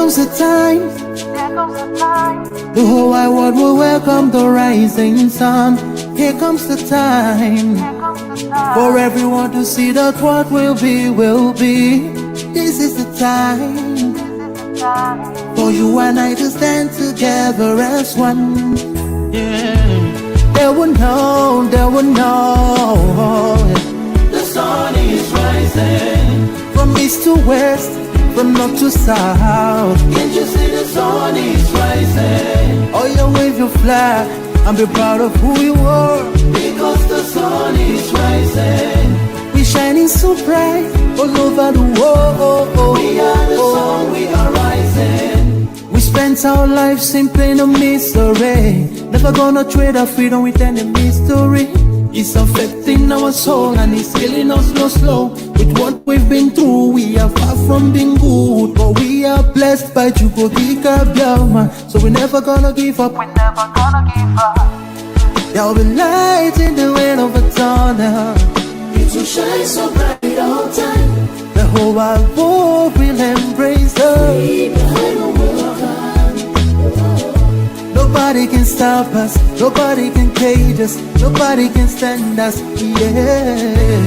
comes the time. There comes the time. The whole wide world will welcome the rising sun. Here comes the time. There comes the time. For everyone to see that what will be, will be. This is the time. For you and I to stand together as one. Yeah. They will know, they will know. The sun is rising. From east to west, from north to south. Can't you see the sun is rising? Oh, you wave your flag and be proud of who you are. Because the sun is rising. We shining so bright all over the world. We are the sun, we are rising. We spent our lives in pain and misery. Never gonna trade our freedom with any mystery. It's affecting our soul and it's killing us slow. With what we've been through, we are far from being good. But we are blessed by Jovista Chichi. So we're never gonna give up. We're never gonna give up. There'll be light in the end of a tunnel. It will shine so bright all time. The whole wide world will embrace us. Nobody can stop us, nobody can cage us, nobody can stand us, yeah.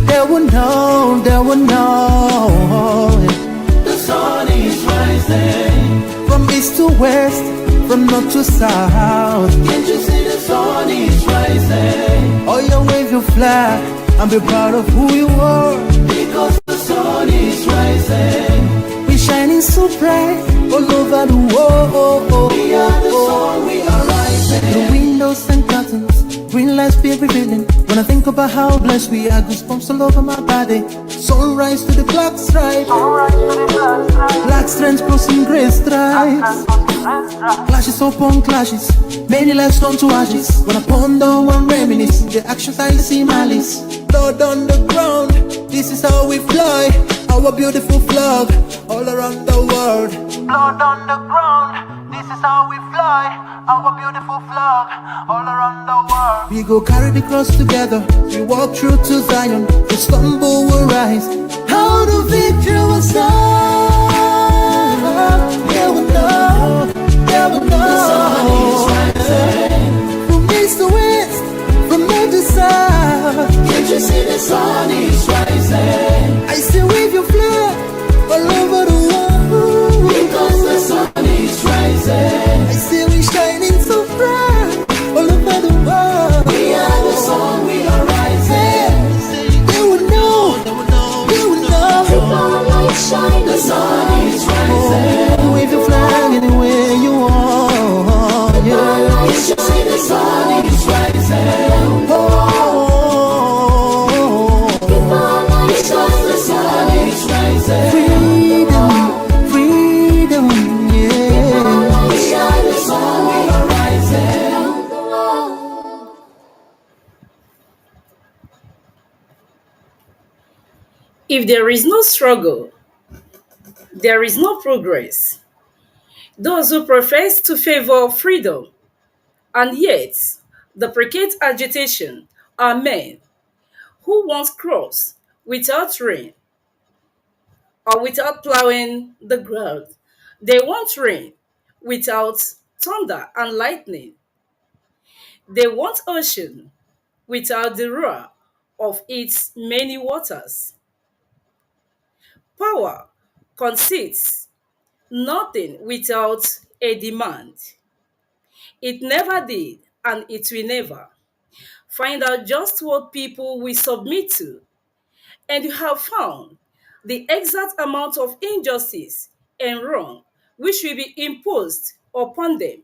They will know, they will know. The sun is rising. From east to west, from north to south. Can't you see the sun is rising? Oh, you wave your flag and be proud of who you are. Because the sun is rising. We shining so bright all over the world. We are the sun, we are rising. The windows and curtains, green lights be revealing. When I think about how blessed we are, goosebumps all over my body. Sunrise to the black stripe, Sunrise to the black stripe. black strands crossing grey stripes. Clashes upon clashes, many lives turn to ashes. When I ponder and reminisce, the actions I see malice. Blood on the ground, this is how we fly. Our beautiful flag, all around the world. Blood on the ground, this is how we fly. Our beautiful flag, all around the world. We go carry the cross together. We walk through to Zion. We stumble, we rise. How the victory was done. They will know, they will know. The sun is rising. From east to west, from north to south. Can't you see the sun is rising? I still wave your flag all over the world. Because the sun is rising. I still we shining so bright all over the world. We are the sun, we are rising. They will know, they will know, they will know. The sun is rising. Wave your flag anywhere you are. Yeah. Can't you see the sun is rising? Because the sun is rising. Freedom, freedom, yeah. We are the sun, we are rising. If there is no struggle, there is no progress. Those who profess to favor freedom and yet deprecate agitation are men who want crops without rain or without plowing the ground. They want rain without thunder and lightning. They want ocean without the roar of its many waters. Power conceits nothing without a demand. It never did, and it will never. Find out just what people will submit to, and you have found the exact amount of injustice and wrong which will be imposed upon them.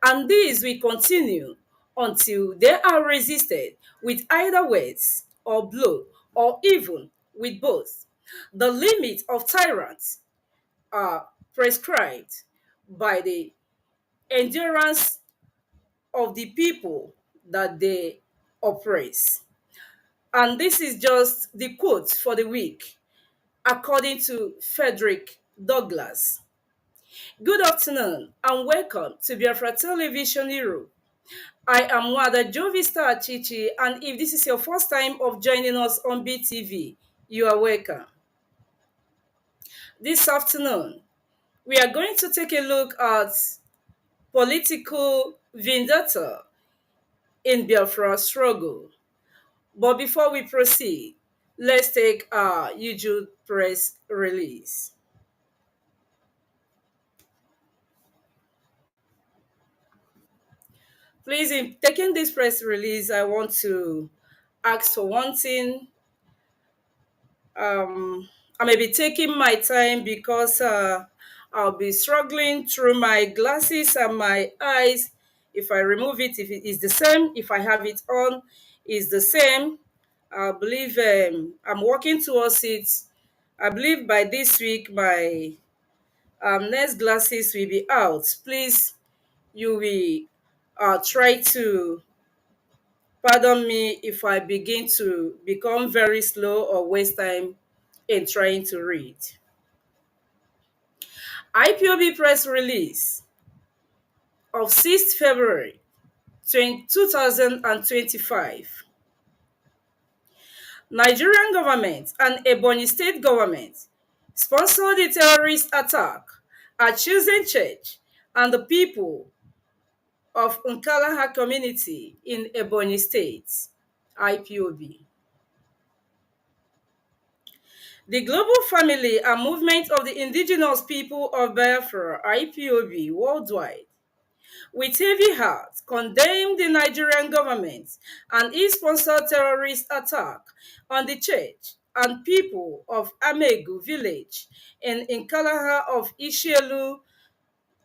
And this will continue until they are resisted with either words or blow, or even with both. The limits of tyrants are prescribed by the endurance of the people that they oppress. And this is just the quote for the week, according to Frederick Douglass. Good afternoon and welcome to Biafra Television Europe. I am Mother Jovista Chichi, and if this is your first time of joining us on BTV, you are welcome. This afternoon, we are going to take a look at political vendetta in Biafra struggle. But before we proceed, let's take our usual press release. Please, in taking this press release, I want to ask for one thing. I may be taking my time because I'll be struggling through my glasses and my eyes. If I remove it, if it is the same. If I have it on, is the same. I believe I'm working towards it. I believe by this week my next glasses will be out. Please, you will try to pardon me if I begin to become very slow or waste time in trying to read. IPOB press release of 6th February 2025. Nigerian government and Ebonyi state government sponsored the terrorist attack at Chosen Church and the people of Nkalaha community in Ebonyi state, IPOB. The global family and movement of the indigenous people of Biafra, IPOB, worldwide, with heavy heart, condemned the Nigerian government and its sponsored terrorist attack on the church and people of Amegu village in Nkalaha of Ishielu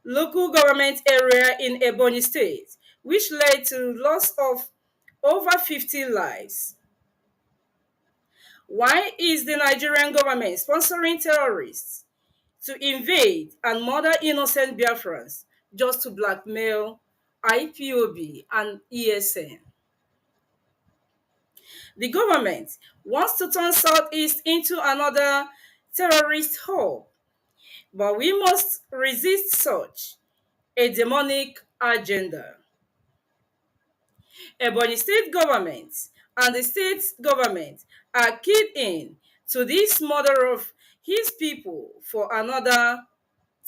local government area in Ebonyi state, which led to loss of over 50 lives. Why is the Nigerian government sponsoring terrorists to invade and murder innocent Biafrans just to blackmail IPOB and ESN? The government wants to turn Southeast into another terrorist hub, but we must resist such a demonic agenda. Ebonyi state government and the state government are keyed in to this murder of his people for another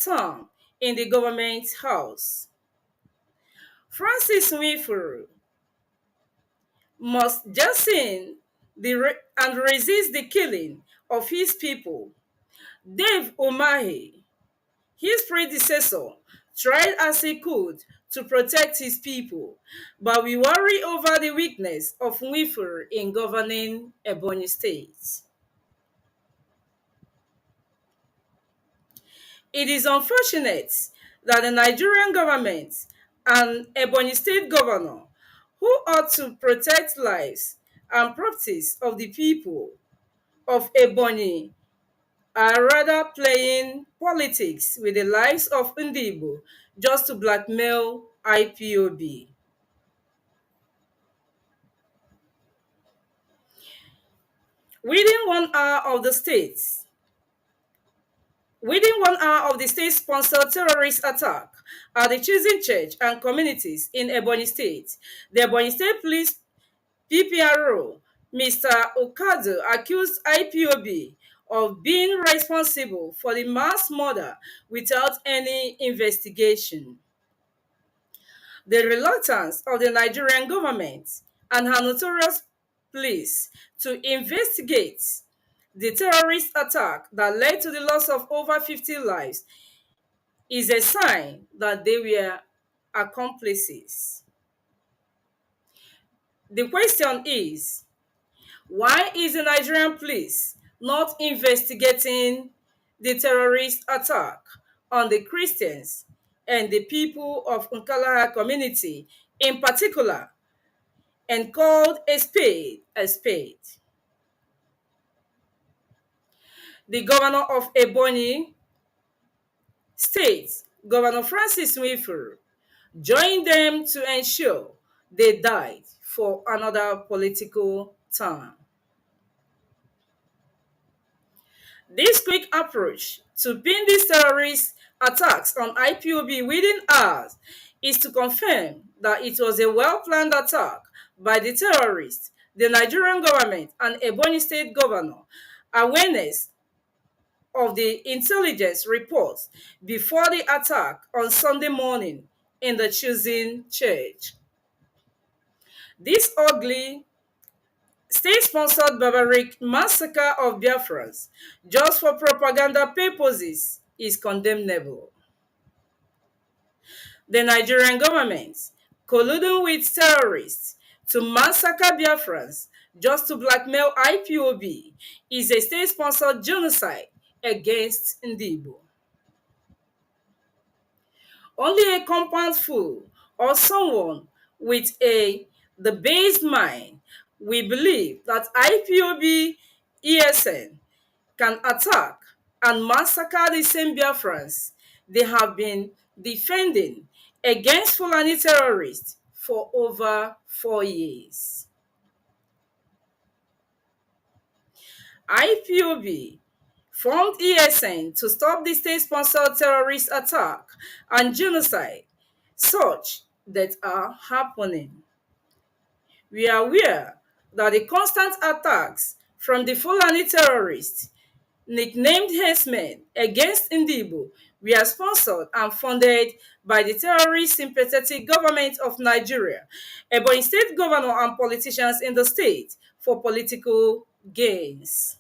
term in the government house. Francis Nwifuru must jettison and resist the killing of his people. Dave Umahi, his predecessor, tried as he could to protect his people, but we worry over the weakness of Nwifuru in governing Ebonyi State. It is unfortunate that the Nigerian government and Ebonyi State governor, who ought to protect lives and properties of the people of Ebonyi, are rather playing politics with the lives of Ndibo just to blackmail IPOB. Within 1 hour of the state-sponsored terrorist attack at the Chosen Church and communities in Ebonyi State, the Ebonyi State Police PPRO, Mr. Okado, accused IPOB of being responsible for the mass murder without any investigation. The reluctance of the Nigerian government and her notorious police to investigate the terrorist attack that led to the loss of over 50 lives is a sign that they were accomplices. The question is, why is the Nigerian police not investigating the terrorist attack on the Christians and the people of Nkalaha community in particular, and called a spade a spade? The governor of Ebonyi State, Governor Francis Nwifuru, joined them to ensure they died for another political term. This quick approach to pin these terrorist attacks on IPOB within hours is to confirm that it was a well-planned attack by the terrorists, the Nigerian government, and Ebonyi State Governor. Awareness of the intelligence reports before the attack on Sunday morning in the chosen church. This ugly, state-sponsored barbaric massacre of Biafrans just for propaganda purposes is condemnable. The Nigerian government, colluding with terrorists to massacre Biafrans just to blackmail IPOB, is a state-sponsored genocide against Ndibo. Only a compound fool or someone with the based mind will believe that IPOB ESN can attack and massacre the same Biafrans they have been defending against Fulani terrorists for over 4 years. IPOB formed ESN to stop the state-sponsored terrorist attack and genocide such that are happening. We are aware that the constant attacks from the Fulani terrorists, nicknamed herdsmen, against Ndibo were sponsored and funded by the terrorist sympathetic government of Nigeria, Ebonyi state governor and politicians in the state for political gains.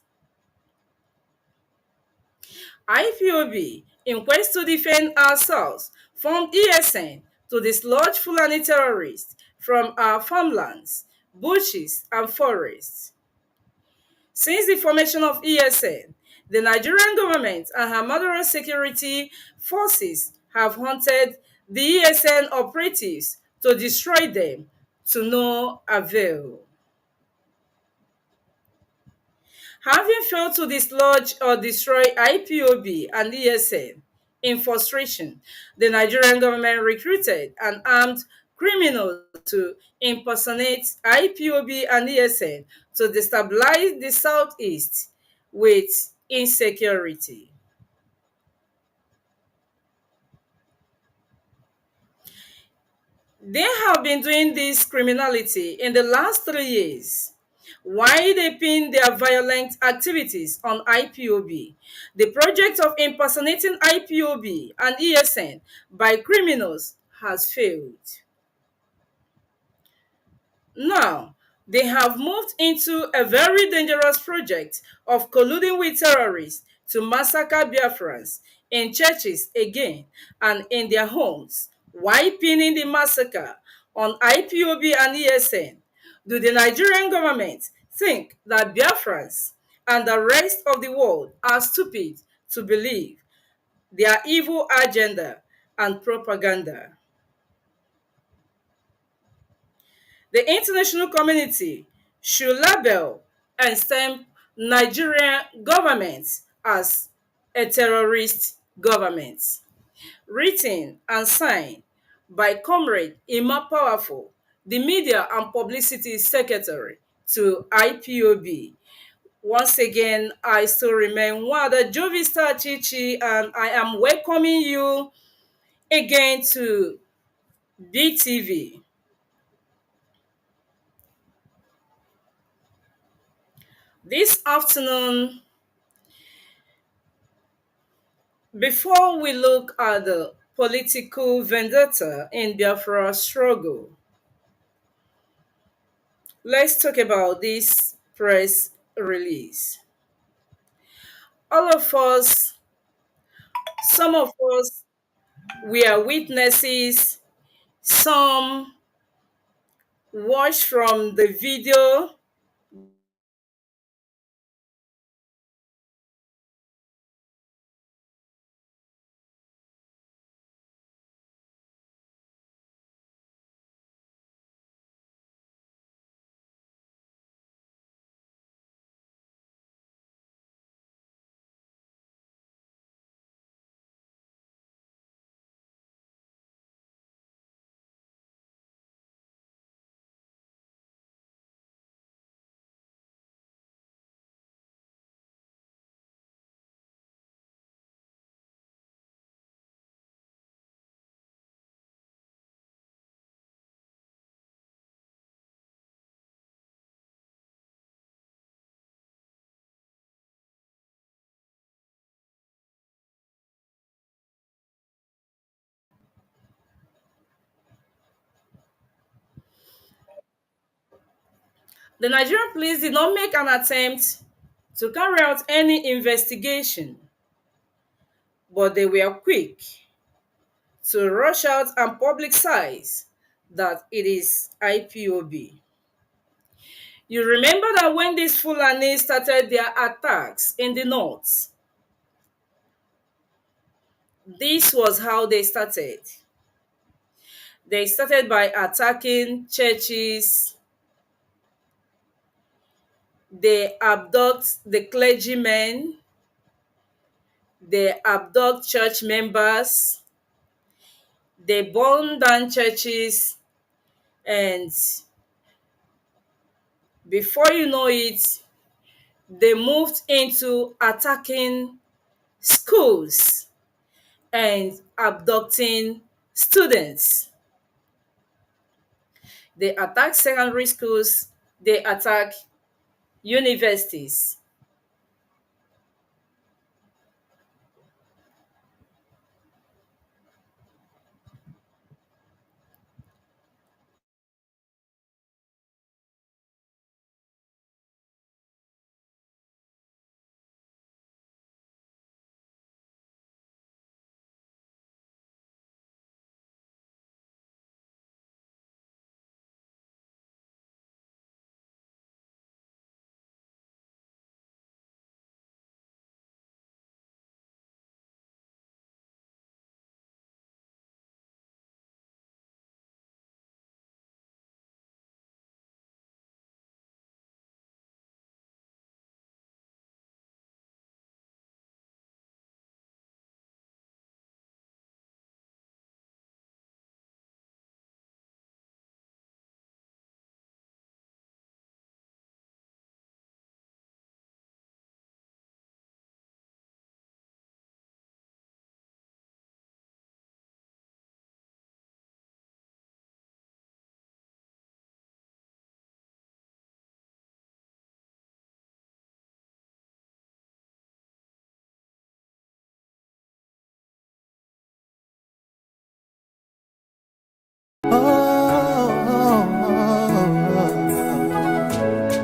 IPOB, in quest to defend ourselves, formed ESN to dislodge Fulani terrorists from our farmlands, bushes, and forests. Since the formation of ESN, the Nigerian government and her murderous security forces have hunted the ESN operatives to destroy them to no avail. Having failed to dislodge or destroy IPOB and ESN, in frustration, the Nigerian government recruited and armed criminals to impersonate IPOB and ESN to destabilize the southeast with insecurity. They have been doing this criminality in the last 3 years. Why they pin their violent activities on IPOB? The project of impersonating IPOB and ESN by criminals has failed. Now, they have moved into a very dangerous project of colluding with terrorists to massacre Biafrans in churches again and in their homes. Why pinning the massacre on IPOB and ESN? Do the Nigerian government think that Biafrans and the rest of the world are stupid to believe their evil agenda and propaganda? The international community should label and stamp Nigerian government as a terrorist government. Written and signed by Comrade Emma Powerful, the Media and Publicity Secretary to IPOB. Once again, I still remain Wada Jovista Chichi, and I am welcoming you again to BTV. This afternoon, before we look at the political vendetta in Biafra struggle, let's talk about this press release. All of us, some of us, we are witnesses, some watch from the video The Nigerian police did not make an attempt to carry out any investigation, but they were quick to rush out and publicize that it is IPOB. You remember that when these Fulani started their attacks in the north, this was how they started. They started by attacking churches. They abduct the clergymen. They abduct church members. They burn down churches. And before you know it, they moved into attacking schools and abducting students. They attack secondary schools. They attack universities.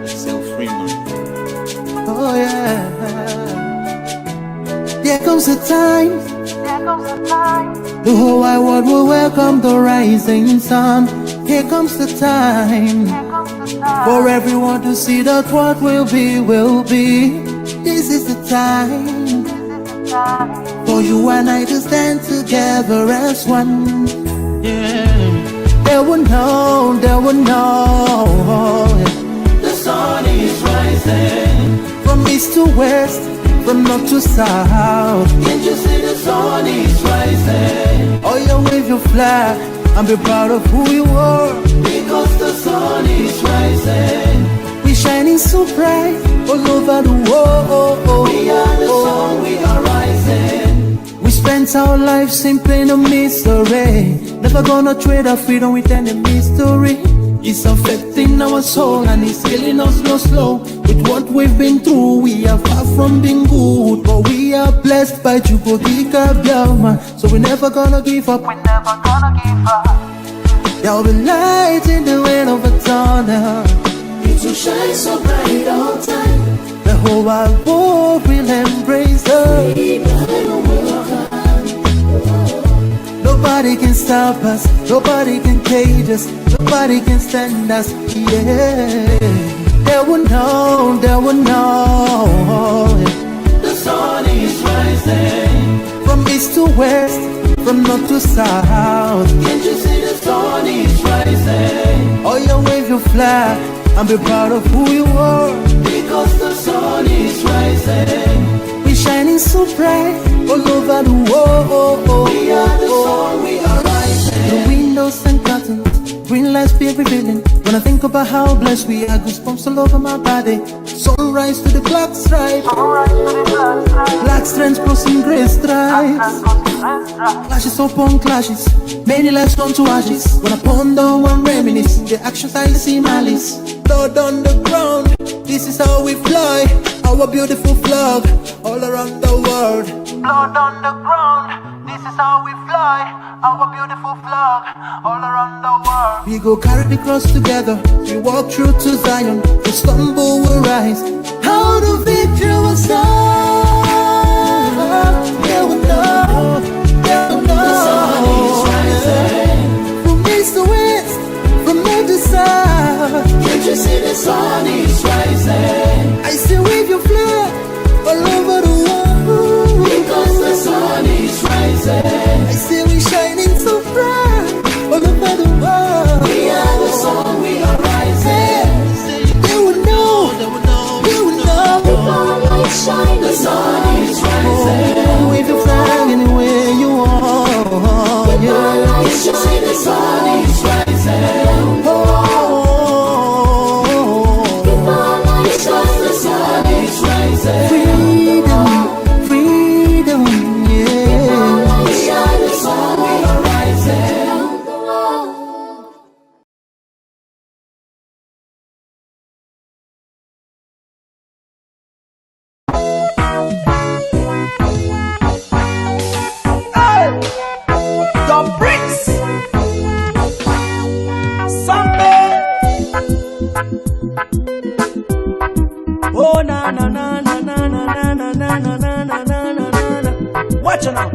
Self-free man. Oh yeah. There comes a time. The whole wide world will welcome the rising sun. Here comes the time for everyone to see that what will be, will be. This is the time for you and I to stand together as one. Yeah. They will know, they will know. The sun is rising from east to west, from north to south. Can't you see the sun is rising? Oh, you wave your flag and be proud of who you are. Because the sun is rising. We shining so bright all over the world. We are the sun, we are rising. We spent our lives in plain of mystery. Never gonna trade our freedom with any mystery. It's affecting our soul and it's killing us slow. With what we've been through, we are far from being good, but we are blessed by Chukwuka Biafra. So we're never gonna give up. We're never gonna give up. There'll be light in the wind of a tunnel. It will shine so bright all time. The whole wide world will embrace us. Nobody can stop us, nobody can cage us, nobody can stand us, yeah. They will know, they will know. The sun is rising From east to west, from north to south. Can't you see the sun is rising? Oh, you wave your flag and be proud of who you are. Because the sun is rising. We shining so bright all over the world. We are the sun, we are rising. The windows and curtains, green lights be revealing. When I think about how blessed we are, goosebumps all over my body. Sunrise to the black stripe, black strands crossing grey stripes. Clashes upon clashes, many lives turn to ashes. When I ponder and reminisce, the actions I see malice. Blood on the ground, this is how we fly. Our beautiful flag, all around the world. Blood on the ground. This is how we fly, our beautiful flag, all around the world. We go carry the cross together. We walk through to Zion. We stumble, we rise. Out of victory will start. Yeah, we know. Yeah, we know. The sun is rising. From east to west, from north to south. Can't you see the sun is rising? I say wave your flag all over the world. Because the sun is rising. I say we shining so bright all over the world. We are the sun, we are rising. They will know, they will know, they will know. The light shine, the sun is rising. Wave your flag anywhere you are. The light shine, the sun is rising. Oh, The light shine, the sun is rising. freedom, freedom, yeah. Light shine, the sun, we are rising. The bricks. Something. Oh na na na na na na na na na na na na na na na. Watch it now.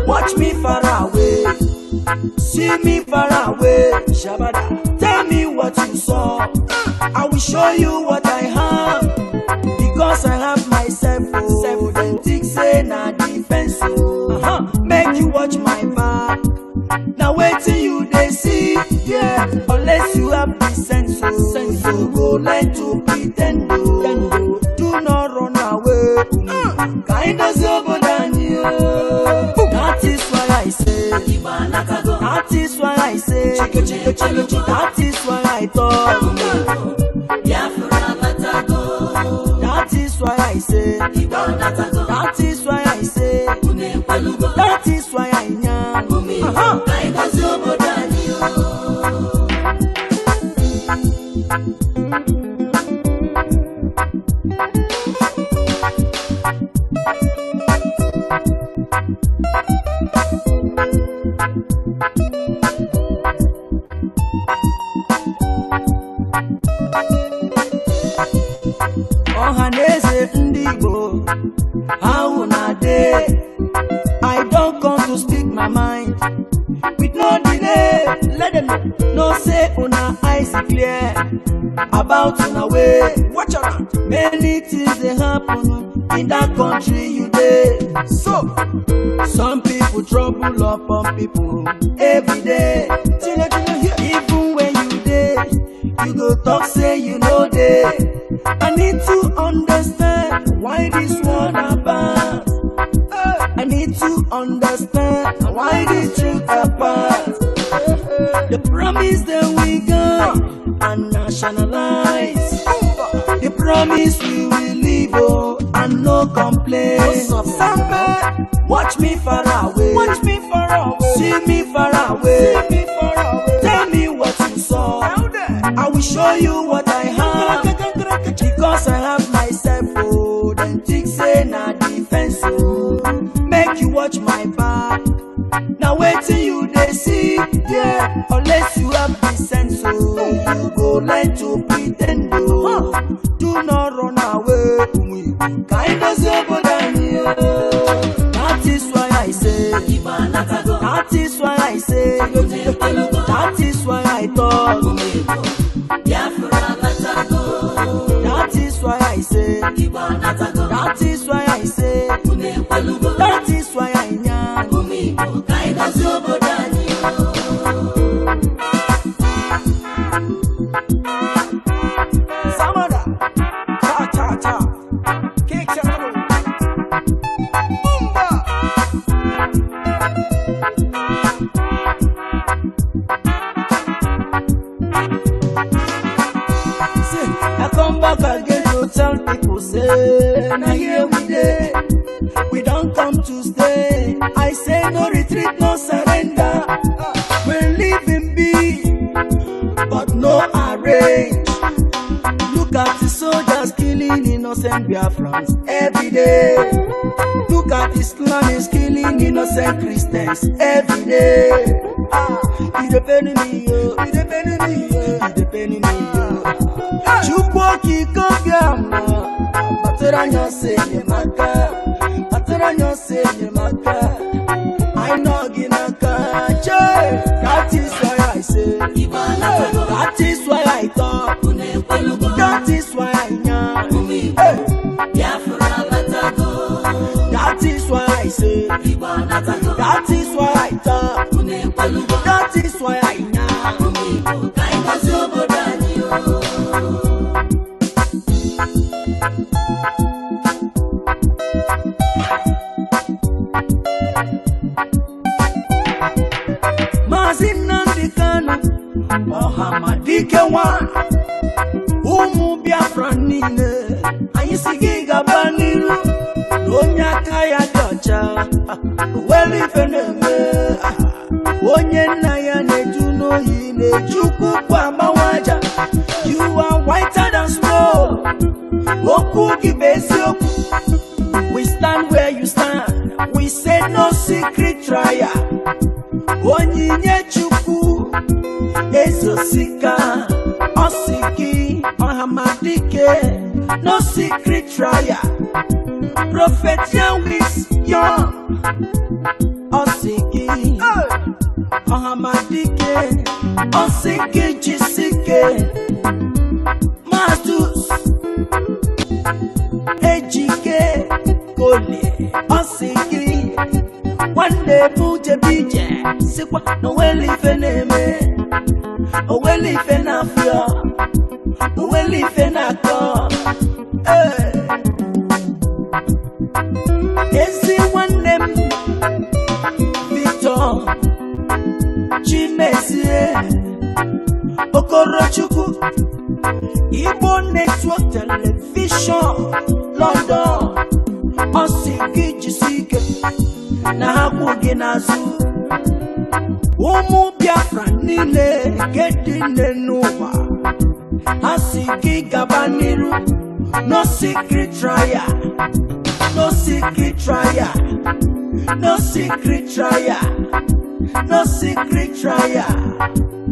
Watch me far away, see me far away. Shabada, tell me what you saw. I will show you what I have, because I have myself. Oh, then think say na defense. Oh, make you watch my back. Now wait till you they see, yeah. Unless you have the sense, you go learn to pretend. Oh, do not run away. Kind of over than you. That is why I say, that is why I say, that is why I talk. That is why I say, that is why I say, that is why I am. Ohaneze Ndigo, how na day? I don't come to speak my mind with no delay. Let them know say una eyes clear about una way. Watch out, many things they happen in that country you dey. So some people trouble upon people every day. Even when you dey, you go talk say you know dey. I need to understand why this one apart. I need to understand why this truth apart. The promise that we got and nationalize. The promise we will live and no complaints. Watch me far away. Watch me far away. See me far away. See me far away. Tell me what you saw. I will show you what I have. Because I have myself. Oh, then think say na defense. Oh, make you watch my back. Now wait till you they see, yeah. Unless you have the sense, oh, you go learn to pretend. Oh, do not run away. Kind of over than you. That is why I say, that is why I say, that is why I talk. That is why I say, that is why I say, that is why I am. Samada, cha cha cha, kick Shamano, Boomba. See, I come back again to to tell people, say, now here we dey. We don't come to stay. I say no retreat, no surrender. We're living big, but no arrange. Look at the soldiers killing innocent Biafrans every day. Look at Islam is killing innocent Christians every day. It depends me, yo. It depends me, yo. It depends me, yo. Chukwuoki kobiama, materanyo senye maka, materanyo senye maka. I know ginaka, che. That is why I say, that is why I talk, that is why I know. That is why I say, that is why I talk, that is why I know. Mazi Nnamdi Kanu, Mohamadike one, Biafra nile, anyisigi gabaniru, Onya kaya docha, Weli feneme, Onye naya nejuno hile, Chuku kwa mawaja. You are whiter than snow, Oku gibesi oku. We stand where you stand, we say no secret trial. Onyinye Chukwu, Ezosika, Osiki, Ohamadike, no secret trial. Prophet Yahweh's young, Osiki, Ohamadike, Osiki Jisike, Mazus, Ejike, Kole, Osiki. One day put a BJ, Sikwa, no well if a name, oh well if an affair, oh well if an actor. Is it one name? Victor, Chimezie, Okorochuku, Igbo Network Television, London, Osiki Jisike. Na hakuge nazu Biafra nile Gedine nuwa Asiki gabaniru No secret trial No secret trial No secret trial No secret trial.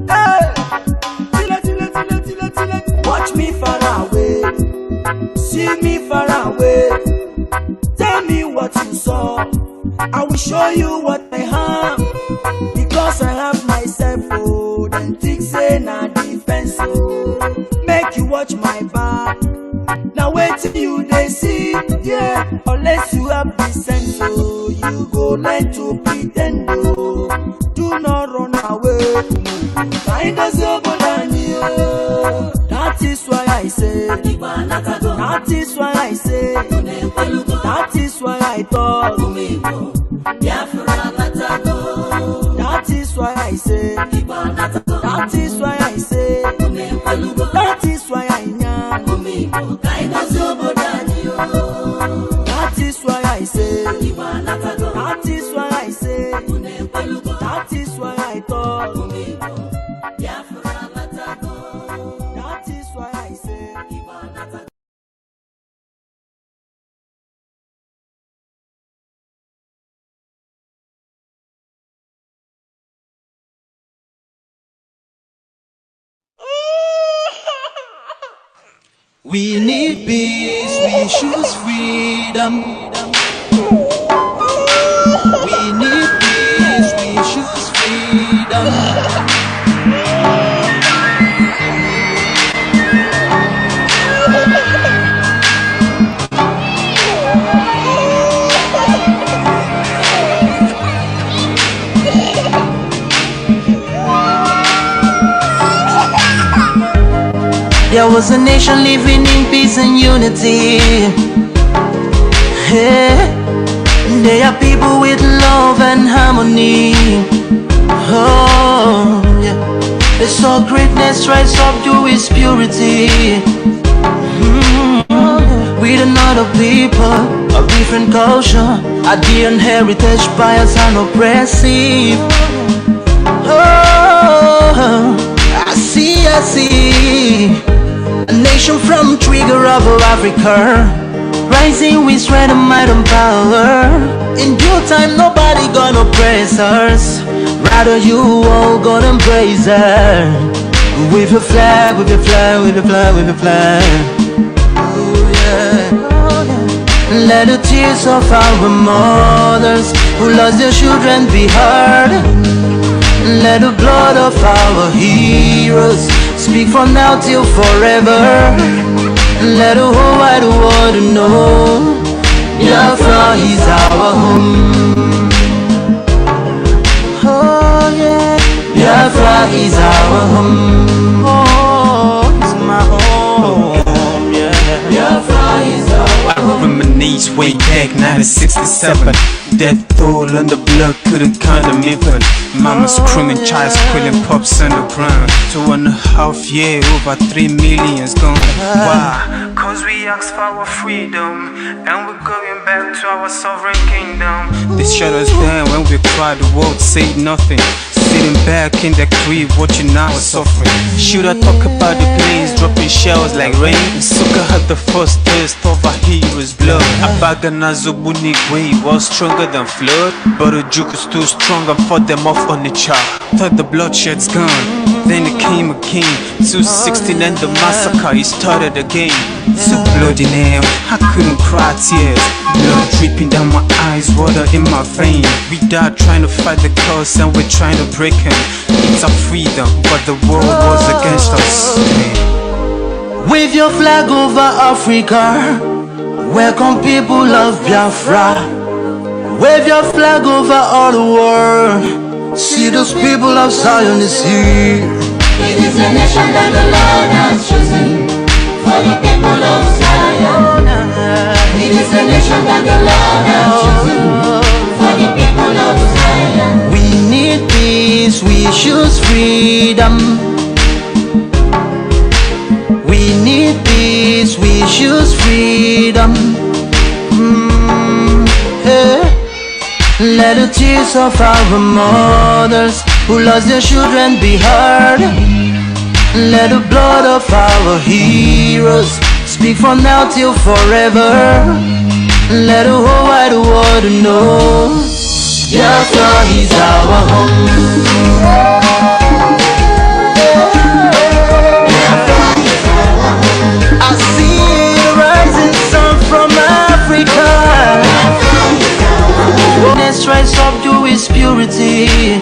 Hey! Watch me far away, see me far away. Tell me what you saw, I will show you what I have. Because I have myself, oh, then think say na defense, oh. Make you watch my back. Now wait till you they see, yeah. Unless you have the sense, oh, you go learn to pretend, oh. Do not run away. Find us over oh. That is why I say, that is why I say, that is why I talk. That is why I say, that is why I say, that is why I know. That is why I say, that is why I say, that is why I talk. That is why I say, we need peace, we choose freedom. We need peace, we choose freedom. There was a nation living in peace and unity. Hey, they are people with love and harmony. Oh, yeah. They saw greatness rise up to its purity. with another people of different culture. A different heritage, bias and oppressive. Oh, I see. A nation from trigger of Africa, rising with strength and might and power. In due time, nobody gonna oppress us. Rather, you all gonna embrace her. With your flag, with your flag, with your flag, with your flag. Oh yeah. Let the tears of our mothers who lost their children be heard. Let the blood of our heroes speak from now till forever. Let the whole wide world know Biafra is our home. Oh yeah, Biafra is our home. Oh, it's my home. Yeah, Biafra is our home. I reminisce way back 1967. Death toll on the blood couldn't count them even. Mama screaming, child squealing, pops on the ground. 2.5 years, over 3 million's gone. Why? Cause we asked for our freedom, and we're going back to our sovereign kingdom. They shut us down when we cried, the world said nothing. Sitting back in the crib, watching our suffering. Should I talk about the planes dropping shells like rain? Suka had the first taste of a hero's blood. Abagana Zobunigwe was stronger than flood, but the juke is too strong and fought them off on the chart. Thought the bloodshed's gone, then it came again. 216 and the massacre, it started again. So bloody now, I couldn't cry tears. Blood dripping down my eyes, water in my veins. We died trying to fight the cause and we're trying to break him. It's our freedom, but the world was against us. Wave your flag over Africa. Welcome people of Biafra. Wave your flag over all the world. See those people of Zion is here. It is a nation that the Lord has chosen for the people of Zion. It is a nation that the Lord has chosen for the people of Zion. We need peace, we choose freedom. We need peace, we choose freedom. Yeah. Let the tears of our mothers who lost their children be heard. Let the blood of our heroes speak from now till forever. Let the whole wide world know Biafra is our home. I see the rising sun from Africa. Let's try subdue his purity.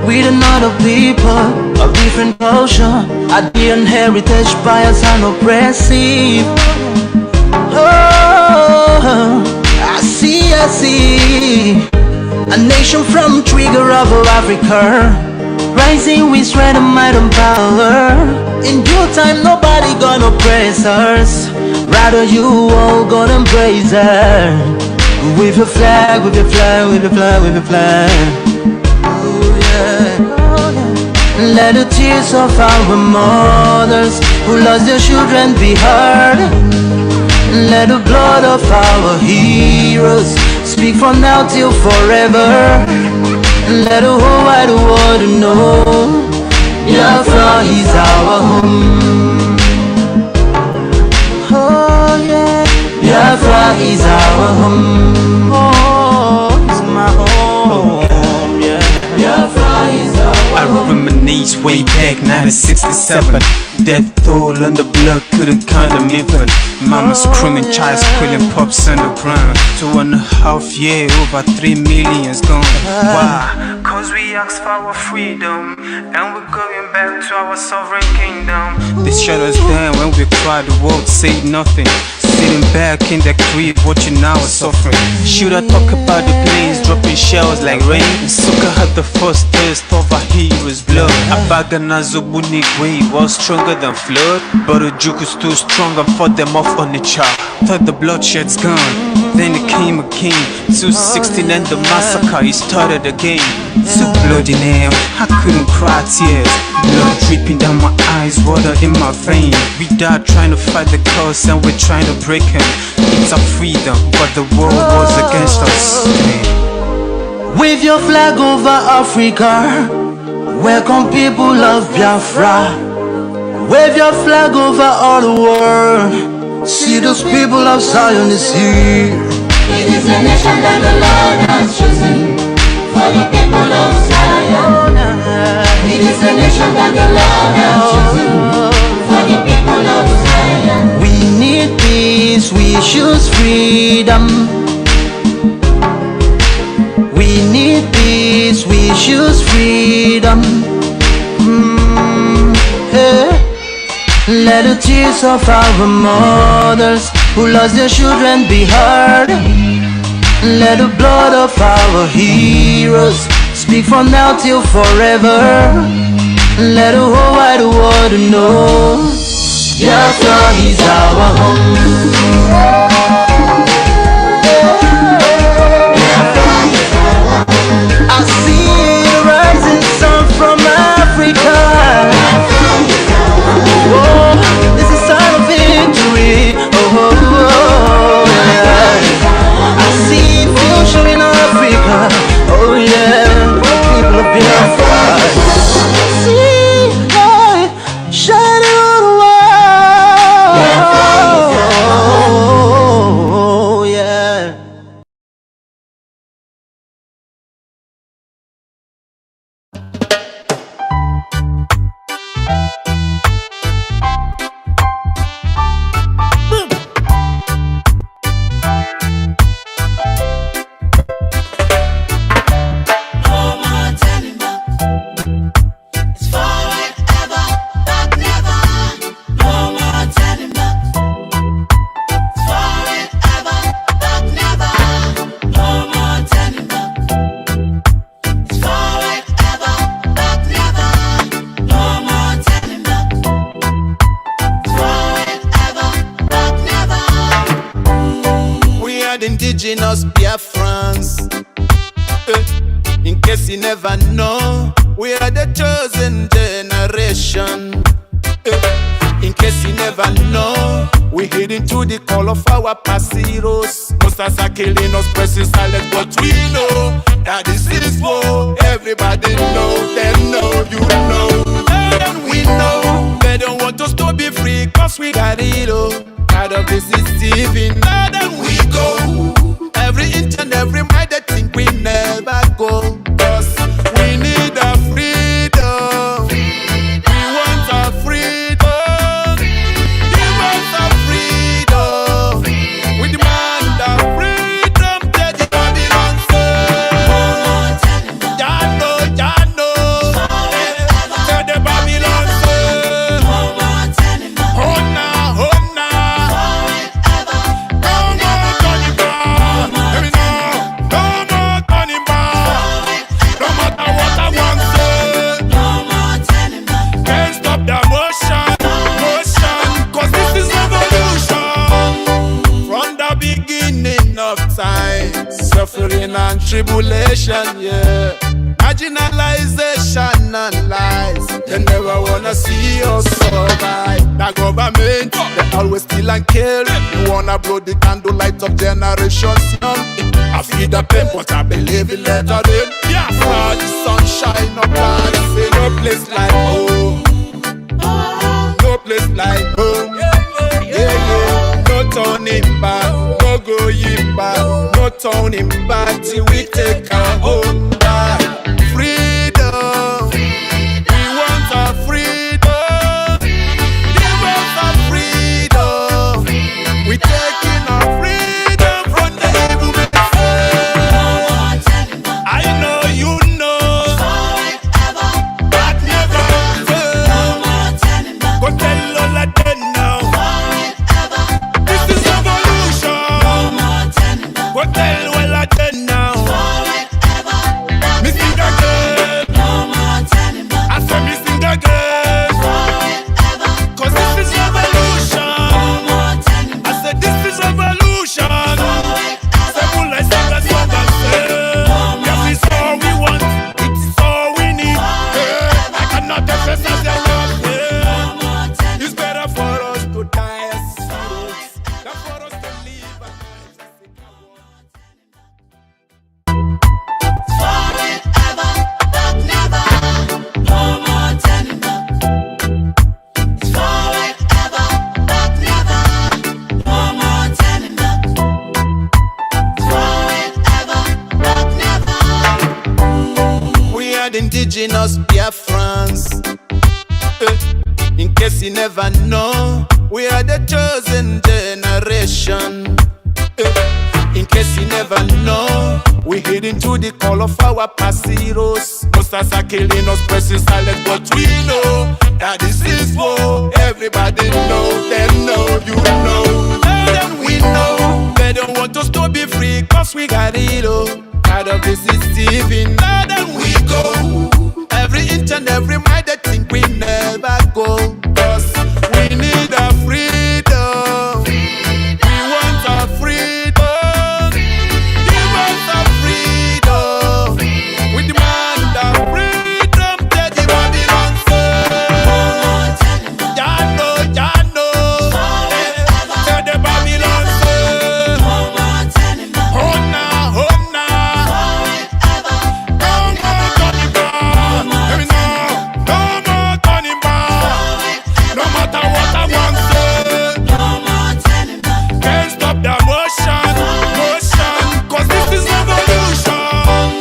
With another people of different culture, a different heritage, bias and oppressive. Oh, I see. A nation from trigger of Africa, rising with strength and might and power. In due time, nobody gonna oppress us. Rather, you all gonna embrace her. With your flag, with your flag, with your flag, with your flag. Oh yeah. Let the tears of our mothers who lost their children be heard. Let the blood of our heroes speak from now till forever. Let the whole wide world know Biafra is our home. Oh yeah, Biafra is our home. Oh, it's my home. Yeah, Biafra is our home. I reminisce way back 1967. Death toll on the blood couldn't count them even. Mama screaming, child squealing, pops on the ground. 2.5 years, over 3 million's gone. Why? Cause we asked for our freedom, and we're going back to our sovereign kingdom. They shut us down when we cried, the world said nothing. Sitting back in the crib, watching our suffering. Should I talk about the planes dropping shells like rain? Suka had the first taste of a hero's blood. Abagana Zobunigwe was stronger than flood, but the juke is too strong and fought them off on the chart. Thought the bloodshed's gone, then it came again. 216 and the massacre, it started again. So bloody now, I couldn't cry tears. Blood dripping down my eyes, water in my vein. We died trying to fight the cause and we're trying to break him. It's our freedom, but the world was against us. Wave your flag over Africa. Welcome people of Biafra. Wave your flag over all the world. See those people of Zion is here. It is a nation that the Lord has chosen for the people of Zion. It is a nation that the Lord has chosen for the people of Zion. We need peace, we choose freedom. We need peace, we choose freedom. Hey. Let the tears of our mothers who lost their children be heard. Let the blood of our heroes speak from now till forever. Let the whole wide world know Biafra is our home. I see the rising sun from Africa. Oh, this is a sign of victory. Oh, yeah. I see future in Africa. Oh, yeah. People of Biafra. See light shining on the world. Oh, yeah. Indigenous Biafrans. In case you never know, we are the chosen generation. In case you never know, we hid into the call of our past heroes. Monsters are killing us, pressing silence, but we know that this is war. Everybody know, they know, you know, and we know they don't want us to be free, cause we got it all. Part of this is Steven, and we go. Every inch and every mile they think we never go. Cause we need our freedom. We want our freedom. Give us our freedom. We demand our freedom. Take it Babylon, ya know. Tell the Babylon, suffering and tribulation, yeah. Marginalization and lies. They never wanna see us survive. The government, they always steal and kill. They wanna blow the candlelight of generations young. I feel the pain, but I believe it later in. Biafra, the sunshine of life. Say no place like home. No place like home. Yeah. No turning back, no going back, no turning back till we take our home back. Freedom, we want our freedom. Give us our freedom. We taking our freedom from the evil men. I know you know that never. Go tell all of them now. What tell well I done now? Me sing again. I say me sing again. Cause this is revolution. I said this is revolution. Say will I sing a song and say yes, it's all we want, it's all we need. I cannot express indigenous Biafrans. In case you never know, we are the chosen generation. In case you never know, we hid into the call of our past heroes. Monsters are killing us, pressing silent, but we know that this is war. Everybody know, they know, you know, and we know. They don't want us to be free, cause we got it all. Part of this is Steven, and we go. Every inch and every mile, they think we never go. Cause we need our freedom. We want our freedom. Give us our freedom. We demand our freedom. Tell the Babylon say, Jano, Jano. Tell the Babylon say, Hona, Hona. No more turning back. Let me know. No more turning back. No matter what I want to say. Can't stop the motion, motion. Cause this is revolution.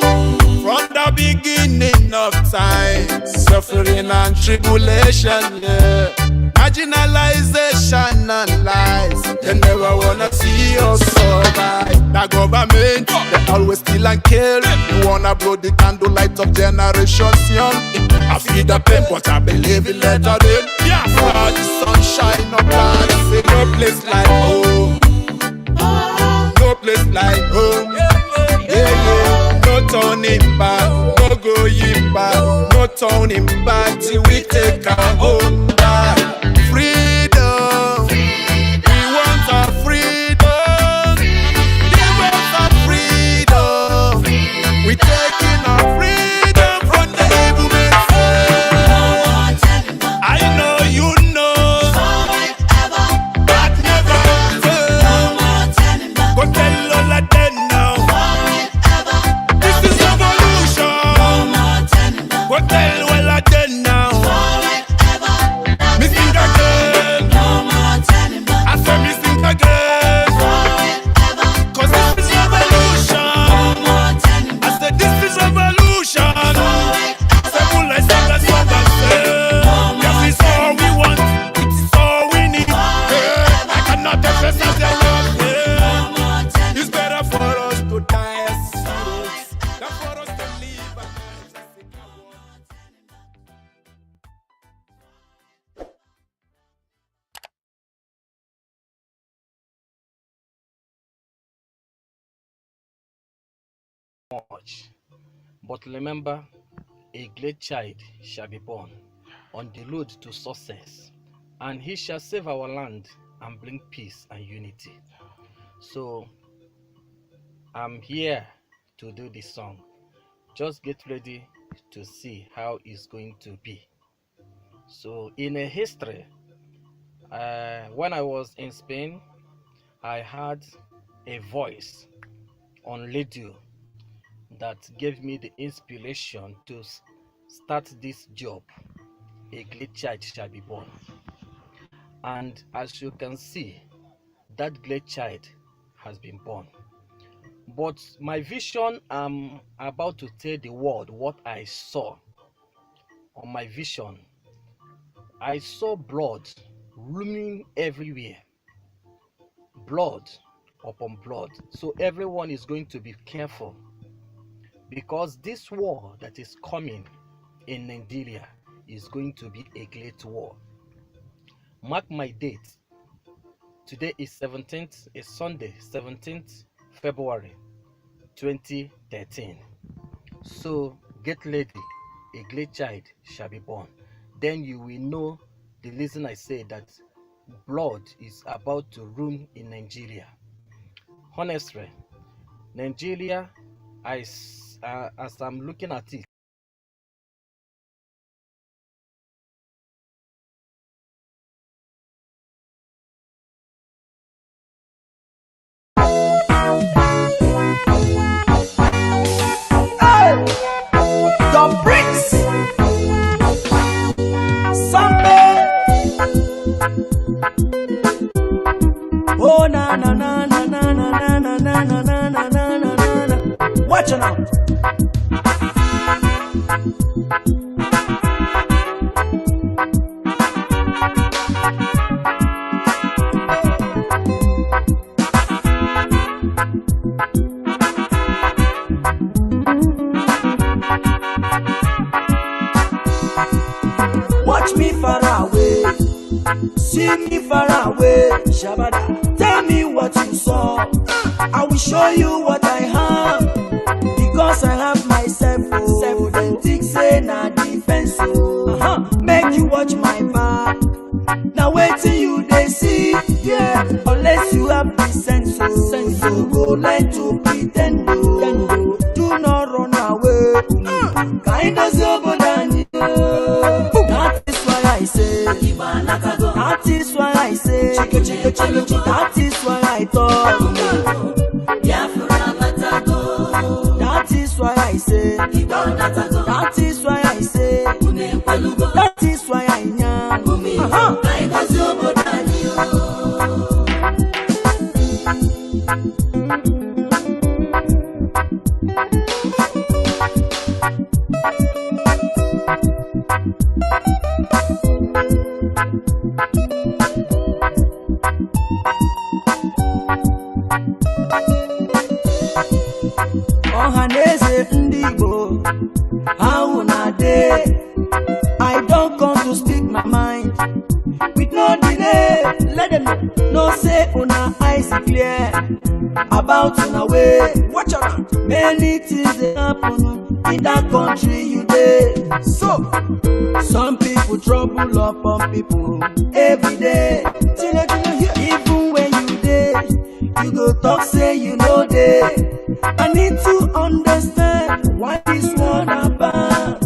From the beginning of time, suffering and tribulation, yeah. Marginalization and lies. They never wanna see us survive. The government, they always steal and kill. They wanna blow the candlelight of generations young. I feel the pain, but I believe it later in. Biafra, the sunshine of life. Say no place like home. No place like home. Yeah, yeah. No turning back, no going back, no turning back till we take our home back. Freedom, we want our freedom. Give us our freedom. We taking our freedom from the evil men. I know you know that never fail. Go tell all of them now. This is revolution. Go tell all of them now. Me sing again. I say me sing again. Cause this is revolution. I said this is revolution. Say will I sing a song and say, yes, it's all we want. It's all we need. Yeah, I cannot express their love. Yeah. It's better for us to die as heroes than for us to live our lives as a coward. Much. But remember, a great child shall be born on the road to success, and he shall save our land and bring peace and unity. So I'm here to do this song. Just get ready to see how it's going to be. So in a history, when I was in Spain, I had a voice on radio that gave me the inspiration to start this job. A great child shall be born. And as you can see, that great child has been born. But my vision, I'm about to tell the world what I saw. On my vision, I saw blood roaming everywhere. Blood upon blood. So everyone is going to be careful, because this war that is coming in Nigeria is going to be a great war. Mark my date. Today is 17th, it's Sunday, 17th February 2013. So get ready, a great child shall be born. Then you will know the reason I say that blood is about to roam in Nigeria. Honestly, Nigeria, as I'm looking at it, The bricks. Sunday. Oh na na na na na na na na na na na na na na. Watch it now. Watch me far away, see me far away. Shabada, tell me what you saw. I will show you what I have, because I have myself. Oh, then think say na defense. Oh, make you watch my back. Now wait till you they see, yeah. Unless you have the sense, you go like to pretend. Oh, do not run away. Kind of sober than you. That is why I say. That is why I say. That is why I talk. That is why I say. That is why I say. That is why I am. Ohaneze Ndibo, how na day? I don't come to speak my mind with no delay. Let them know, no say una eyes clear about una way. Watch out, many things they happen in that country you dey. So some people trouble upon people every day. Even when you dey, you go talk say you know dey. I need to understand why this one apart.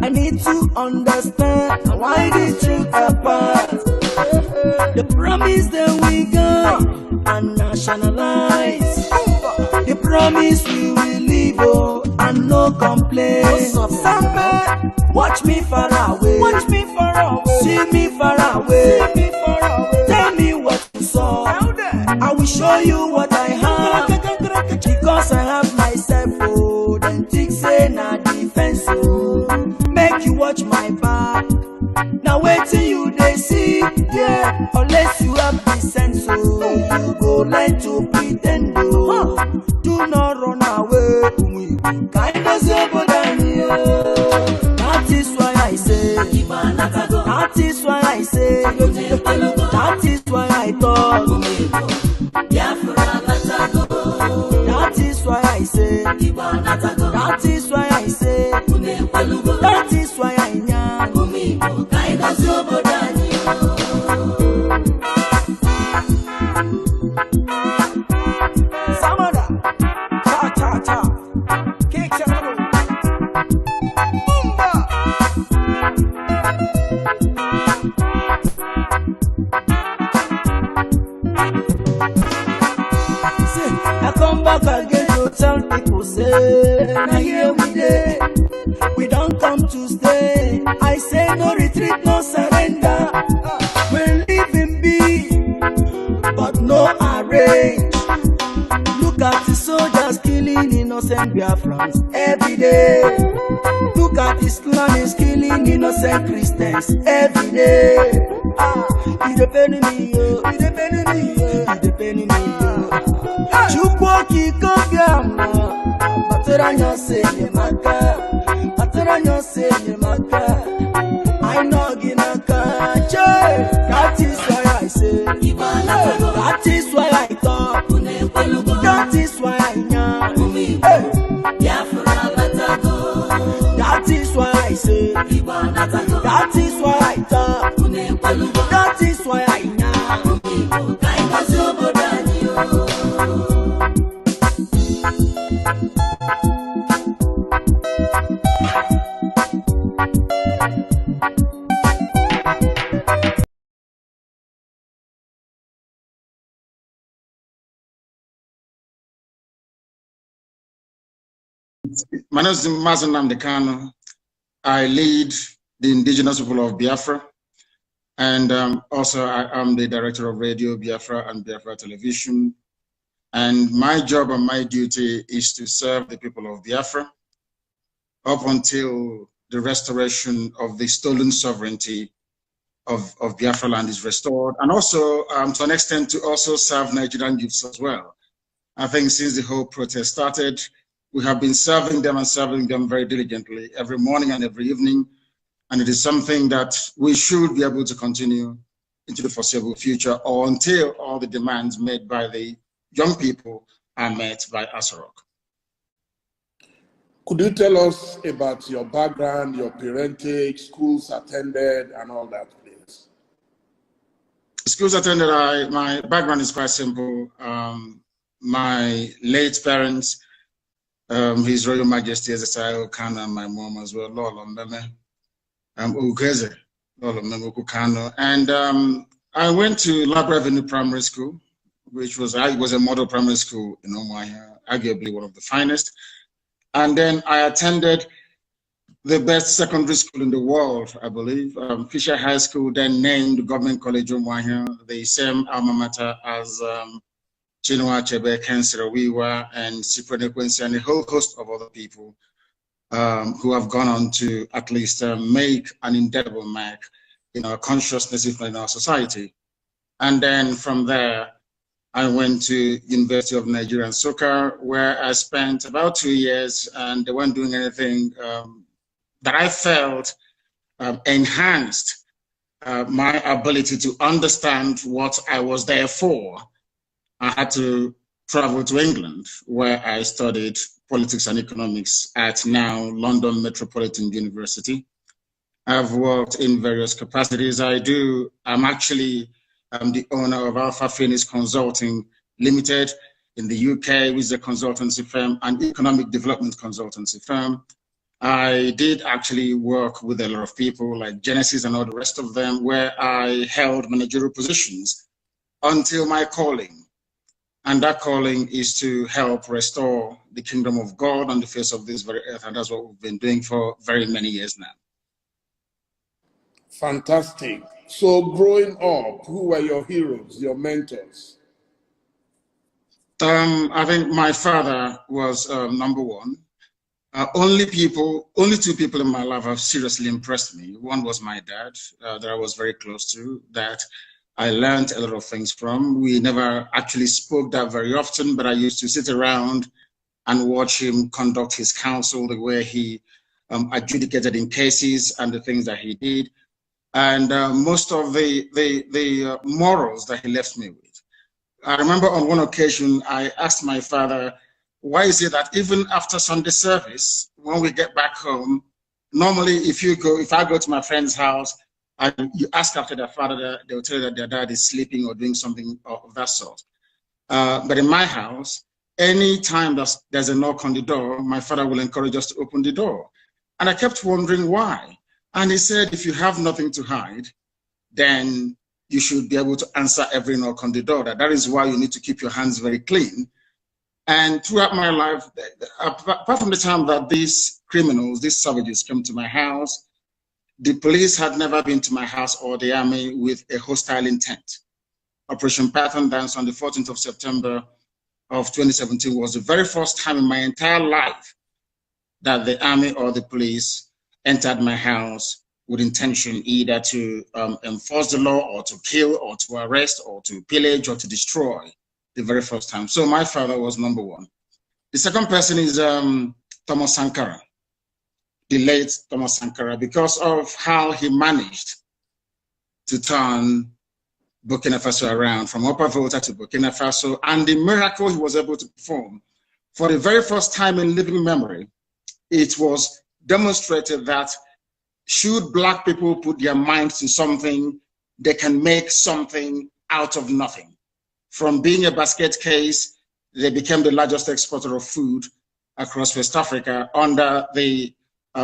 I need to understand why this truth apart. The promise that we got and nationalize. The promise we will live and no complaints. Watch me far away. Watch me far away. See me far away. See me far away. Tell me what you saw. I will show you what I have, because I have myself. Oh, then think say na defense. Oh, make you watch my back. Now wait till you they see, yeah. Unless you have the sense, oh, you go like to pretend. Oh, do not run away. Kind of sober than you. That is why I say. That is why I say. That is why I talk. That is why I say. That is why I say. That is why I am. Samada, cha cha cha, kick Samada, Boomba. I come back again to tell people, say, now here we dey. We don't come to stay. I say no retreat, no surrender. We're living big, but no arrange. Look at the soldiers killing innocent Biafrans every day. Look at Islam is killing innocent Christians every day. It's depending me, yo. It's depending me, yo. It's depending me, yo. Chukwuoki Kobiama, Patoranyo Senyemaka, Patoranyo Senyemaka. I know Ginaka, that is why I say, that is why I talk, that is why I know, that is why I say, that is why I talk, that is why I know. My name is Mazi Nnamdi Kanu. I lead the indigenous people of Biafra, and also I am the director of Radio Biafra and Biafra Television. And my job and my duty is to serve the people of Biafra up until the restoration of the stolen sovereignty of Biafra land is restored, and also to an extent to also serve Nigerian youths as well. I think since the whole protest started, we have been serving them and serving them very diligently every morning and every evening, And it is something that we should be able to continue into the foreseeable future, or until all the demands made by the young people are met by Asarok. Could you tell us about your background, your parentage, schools attended, and all that, please? Schools attended, my background is quite simple. My late parents, His Royal Majesty Ezekiel Kanu, and my mom as well, Lolo Mbeme, Kanu. And I went to Lab Avenue Primary School, which was a model primary school in Umuahia, arguably one of the finest. And then I attended the best secondary school in the world, I believe, Fisher High School, then named Government College Umuahia, the same alma mater as Chinua Achebe, Kensira Wiwa, and Cyprian Quincy, and a whole host of other people who have gone on to at least make an indelible mark in our consciousness, if not in our society. And then from there, I went to University of Nigeria in Nsukka, where I spent about 2 years, and they weren't doing anything that I felt enhanced my ability to understand what I was there for. I had to travel to England, where I studied politics and economics at now London Metropolitan University. I've worked in various capacities. I'm actually the owner of Alpha Phoenix Consulting Limited in the UK, which is a consultancy firm, an economic development consultancy firm. I did actually work with a lot of people like Genesis and all the rest of them, where I held managerial positions until my calling. And that calling is to help restore the kingdom of God on the face of this very earth. And that's what we've been doing for very many years now. Fantastic. So growing up, who were your heroes, your mentors? I think my father was number one. Only two people in my life have seriously impressed me. One was my dad, that I was very close to, that I learned a lot of things from. We never actually spoke that very often, but I used to sit around and watch him conduct his counsel, the way he adjudicated in cases and the things that he did. And most of the morals that he left me with. I remember on one occasion, I asked my father, why is it that even after Sunday service, when we get back home, normally if I go to my friend's house and you ask after their father, they'll tell you that their dad is sleeping or doing something of that sort. But in my house, any time there's a knock on the door, my father will encourage us to open the door. And I kept wondering why. And he said, if you have nothing to hide, then you should be able to answer every knock on the door. That is why you need to keep your hands very clean. And throughout my life, apart from the time that these criminals, these savages came to my house, the police had never been to my house or the army with a hostile intent. Operation Python Dance on the 14th of September of 2017 was the very first time in my entire life that the army or the police entered my house with intention either to enforce the law or to kill or to arrest or to pillage or to destroy, the very first time. So my father was number one. The second person is Thomas Sankara, the late Thomas Sankara, because of how he managed to turn Burkina Faso around from Upper Volta to Burkina Faso, and the miracle he was able to perform. For the very first time in living memory, it was demonstrated that should Black people put their minds to something, they can make something out of nothing. From being a basket case, they became the largest exporter of food across West Africa under the,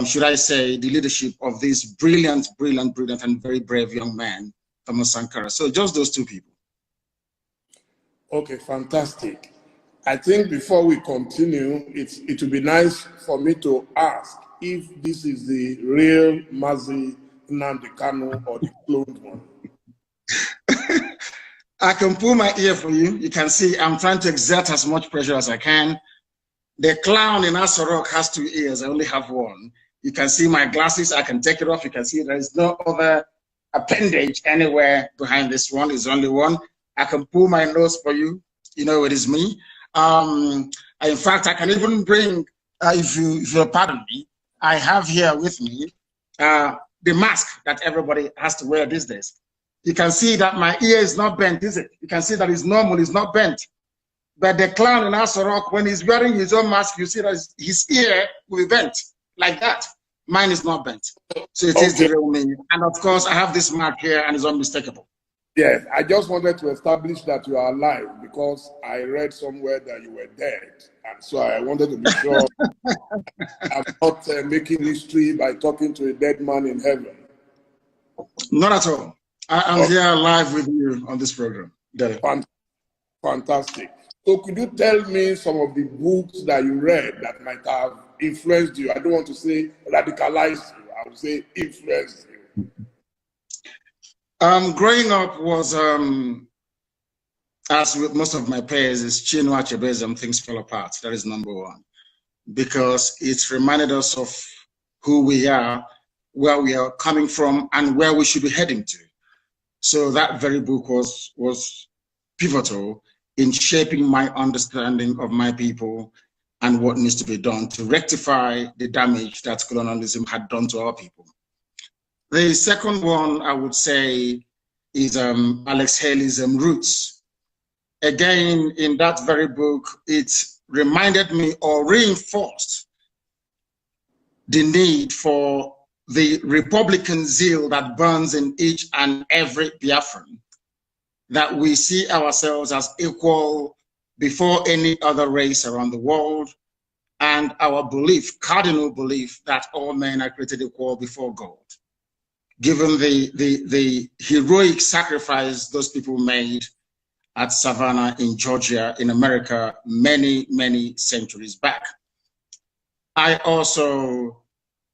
should I say, the leadership of this brilliant and very brave young man, Thomas Sankara. So just those two people. Okay, fantastic. I think before we continue, it would be nice for me to ask if this is the real Mazi Nnamdi Kanu or the cloned one. I can pull my ear for you. You can see I'm trying to exert as much pressure as I can. The clown in Asarok has 2 ears. I only have one. You can see my glasses. I can take it off. You can see there is no other appendage anywhere behind this one. There's only one. I can pull my nose for you. You know it is me. In fact, I can even bring, if you'll pardon me, I have here with me the mask that everybody has to wear these days. You can see that my ear is not bent, is it? You can see that it's normal, it's not bent. But the clown in Asorok, when he's wearing his own mask, you see that his ear will be bent like that. Mine is not bent. So it is the real me. And of course, I have this mark here and it's unmistakable. Yes, I just wanted to establish that you are alive because I read somewhere that you were dead. And so I wanted to be sure I'm not making history by talking to a dead man in heaven. Not at all. I'm here live with you on this program. Fantastic. So could you tell me some of the books that you read that might have influenced you? I don't want to say radicalized you. I would say influenced you. Growing up was, as with most of my peers, is Chinua Achebe's Things Fall Apart. That is number one. Because it's reminded us of who we are, where we are coming from, and where we should be heading to. So that very book was pivotal in shaping my understanding of my people and what needs to be done to rectify the damage that colonialism had done to our people. The second one I would say is Alex Haley's Roots. Again, in that very book, it reminded me or reinforced the need for the Republican zeal that burns in each and every Biafran, that we see ourselves as equal before any other race around the world, and our belief, cardinal belief, that all men are created equal before God. Given the heroic sacrifice those people made at Savannah in Georgia, in America, many, many centuries back. I also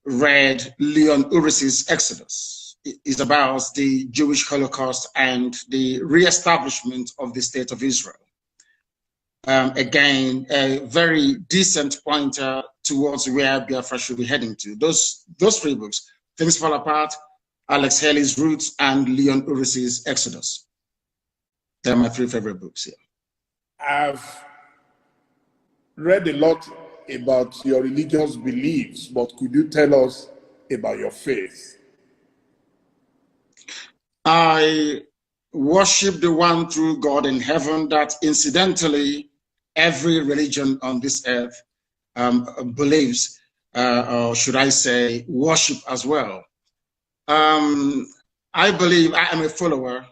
read Leon Uris's Exodus. It's about the Jewish Holocaust and the reestablishment of the State of Israel. Again, a very decent pointer towards where Biafra should be heading to. Those three books, Things Fall Apart, Alex Haley's Roots, and Leon Uris's Exodus. They're my three favorite books here. I've read a lot about your religious beliefs, but could you tell us about your faith? I worship the one true God in heaven that incidentally every religion on this earth believes, or should I say, worship as well. I believe I am a follower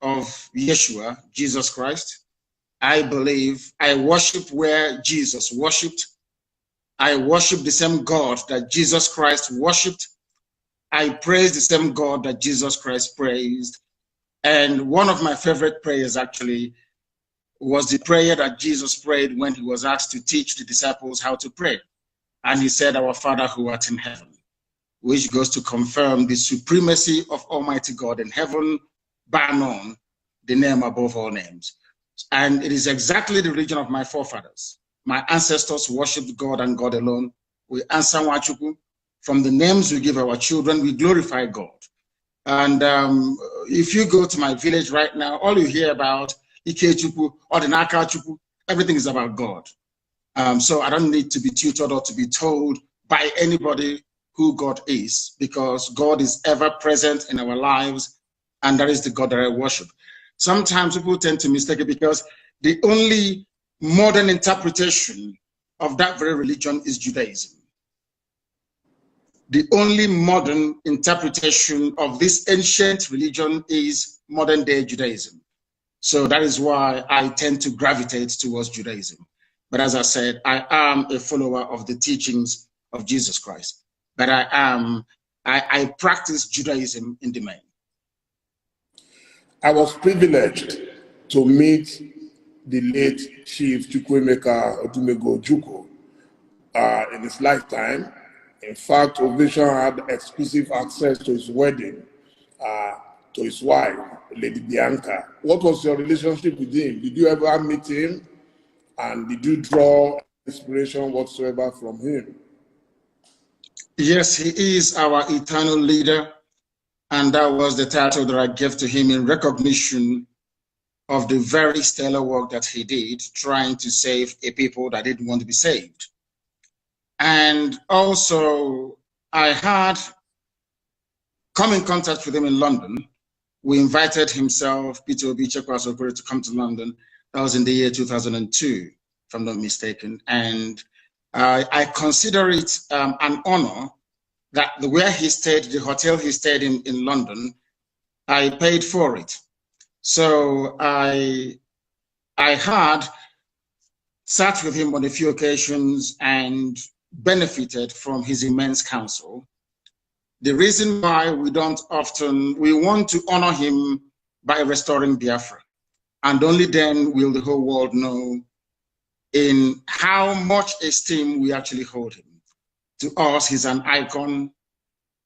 of Yeshua, Jesus Christ. I believe I worship where Jesus worshipped. I worship the same God that Jesus Christ worshipped. I praise the same God that Jesus Christ praised. And one of my favorite prayers actually was the prayer that Jesus prayed when he was asked to teach the disciples how to pray. And he said, "Our Father who art in heaven," which goes to confirm the supremacy of Almighty God in heaven, bar none, the name above all names. And it is exactly the religion of my forefathers. My ancestors worshipped God and God alone. We answer Wachuku. From the names we give our children, we glorify God. And if you go to my village right now, all you hear about Ikechuku or the Nakachuku, everything is about God. So I don't need to be tutored or to be told by anybody who God is, because God is ever present in our lives, and that is the God that I worship. Sometimes people tend to mistake it because the only modern interpretation of that very religion is Judaism. The only modern interpretation of this ancient religion is modern day Judaism. So that is why I tend to gravitate towards Judaism. But as I said, I am a follower of the teachings of Jesus Christ. But I practice Judaism in the main. I was privileged to meet the late Chief Chukwuemeka Odumego Ojukwu in his lifetime. In fact, Ovation had exclusive access to his wedding, to his wife, Lady Bianca. What was your relationship with him? Did you ever meet him? And did you draw inspiration whatsoever from him? Yes, he is our eternal leader. And that was the title that I gave to him in recognition of the very stellar work that he did, trying to save a people that didn't want to be saved. And also, I had come in contact with him in London. We invited himself, Peter Obi, Chekwas Okoro, to come to London. That was in the year 2002, if I'm not mistaken. And I consider it an honor that where he stayed, the hotel he stayed in London, I paid for it. So I had sat with him on a few occasions and benefited from his immense counsel. The reason why we want to honor him by restoring Biafra. And only then will the whole world know in how much esteem we actually hold him. To us, he's an icon.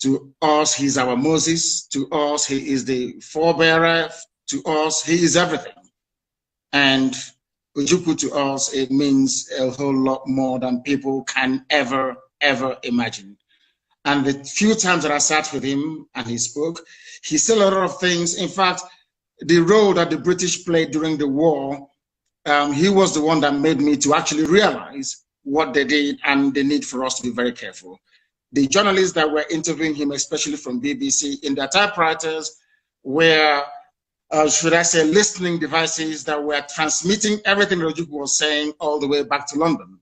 To us, he's our Moses. To us, he is the forebearer. To us, he is everything. And Ojukwu to us, it means a whole lot more than people can ever imagine. And the few times that I sat with him and he spoke, he said a lot of things. In fact, the role that the British played during the war, he was the one that made me to actually realize what they did and the need for us to be very careful. The journalists that were interviewing him, especially from BBC, in their typewriters were, should I say, listening devices that were transmitting everything Ojukwu was saying all the way back to London.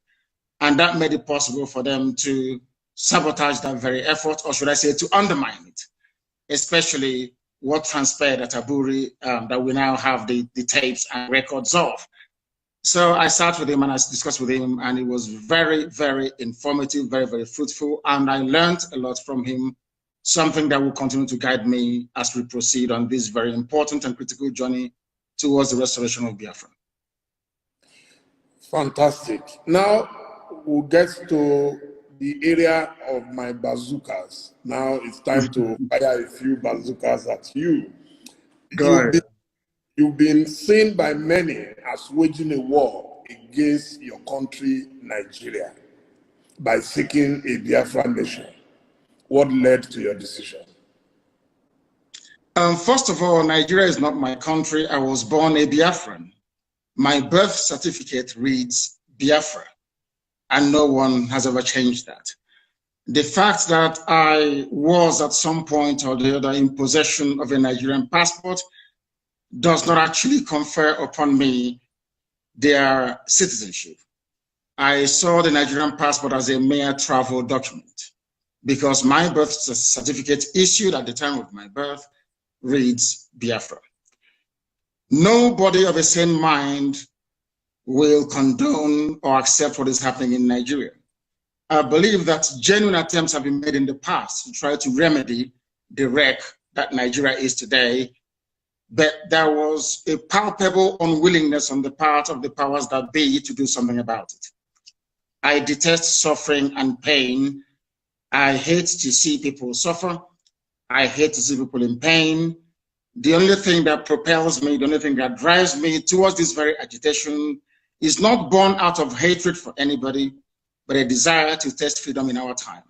And that made it possible for them to sabotage that very effort, or should I say, to undermine it, especially what transpired at Aburi, that we now have the tapes and records of. So I sat with him and I discussed with him, and it was very informative, very fruitful, and I learned a lot from him, something that will continue to guide me as we proceed on this very important and critical journey towards the restoration of Biafra. Fantastic. Now we'll get to the area of my bazookas. Now it's time to fire a few bazookas at you. You've been seen by many as waging a war against your country, Nigeria, by seeking a Biafra nation. What led to your decision? First of all, Nigeria is not my country. I was born a Biafran. My birth certificate reads Biafra, and no one has ever changed that. The fact that I was at some point or the other in possession of a Nigerian passport does not actually confer upon me their citizenship. I saw the Nigerian passport as a mere travel document because my birth certificate issued at the time of my birth reads Biafra. Nobody of a sane mind will condone or accept what is happening in Nigeria. I believe that genuine attempts have been made in the past to try to remedy the wreck that Nigeria is today, but there was a palpable unwillingness on the part of the powers that be to do something about it. I detest suffering and pain. I hate to see people suffer. I hate to see people in pain. The only thing that propels me, the only thing that drives me towards this very agitation is not born out of hatred for anybody, but a desire to test freedom in our time.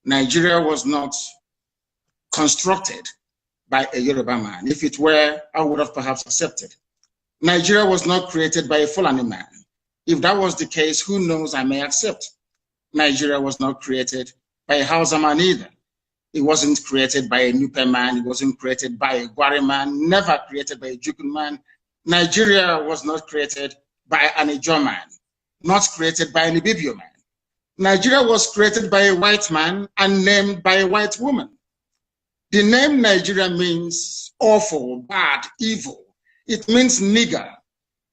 Nigeria was not constructed by a Yoruba man. If it were, I would have perhaps accepted. Nigeria was not created by a Fulani man. If that was the case, who knows, I may accept. Nigeria was not created by a Hausa man either. It wasn't created by a Nupe man. It wasn't created by a Gwari man, never created by a Jukun man. Nigeria was not created by an Ijaw man, not created by an Ibibio man. Nigeria was created by a white man and named by a white woman. The name Nigeria means awful, bad, evil. It means nigger,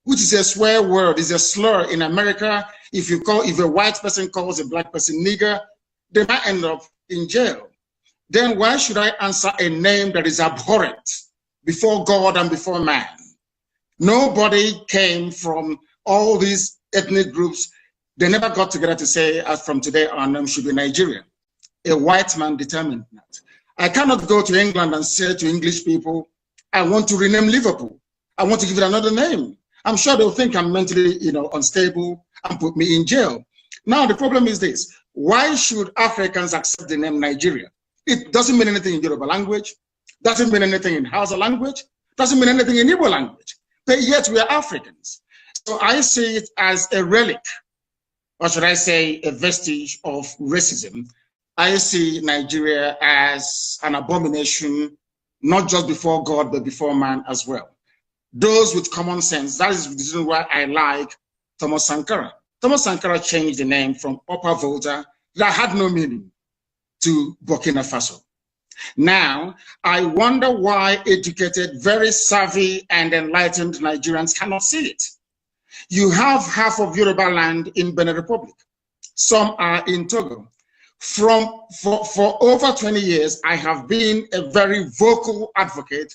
which is a swear word, is a slur in America. If a white person calls a black person nigger, they might end up in jail. Then why should I answer a name that is abhorrent before God and before man? Nobody came from all these ethnic groups. They never got together to say, as from today our name should be Nigeria. A white man determined that. I cannot go to England and say to English people, I want to rename Liverpool. I want to give it another name. I'm sure they'll think I'm mentally, unstable and put me in jail. Now, the problem is this. Why should Africans accept the name Nigeria? It doesn't mean anything in Yoruba language, doesn't mean anything in Hausa language, doesn't mean anything in Igbo language, but yet we are Africans. So I see it as a relic, or should I say a vestige of racism. I see Nigeria as an abomination, not just before God, but before man as well. Those with common sense, that is the reason why I like Thomas Sankara. Thomas Sankara changed the name from Upper Volta that had no meaning to Burkina Faso. Now, I wonder why educated, very savvy and enlightened Nigerians cannot see it. You have half of Yoruba land in Benin Republic. Some are in Togo. For over 20 years, I have been a very vocal advocate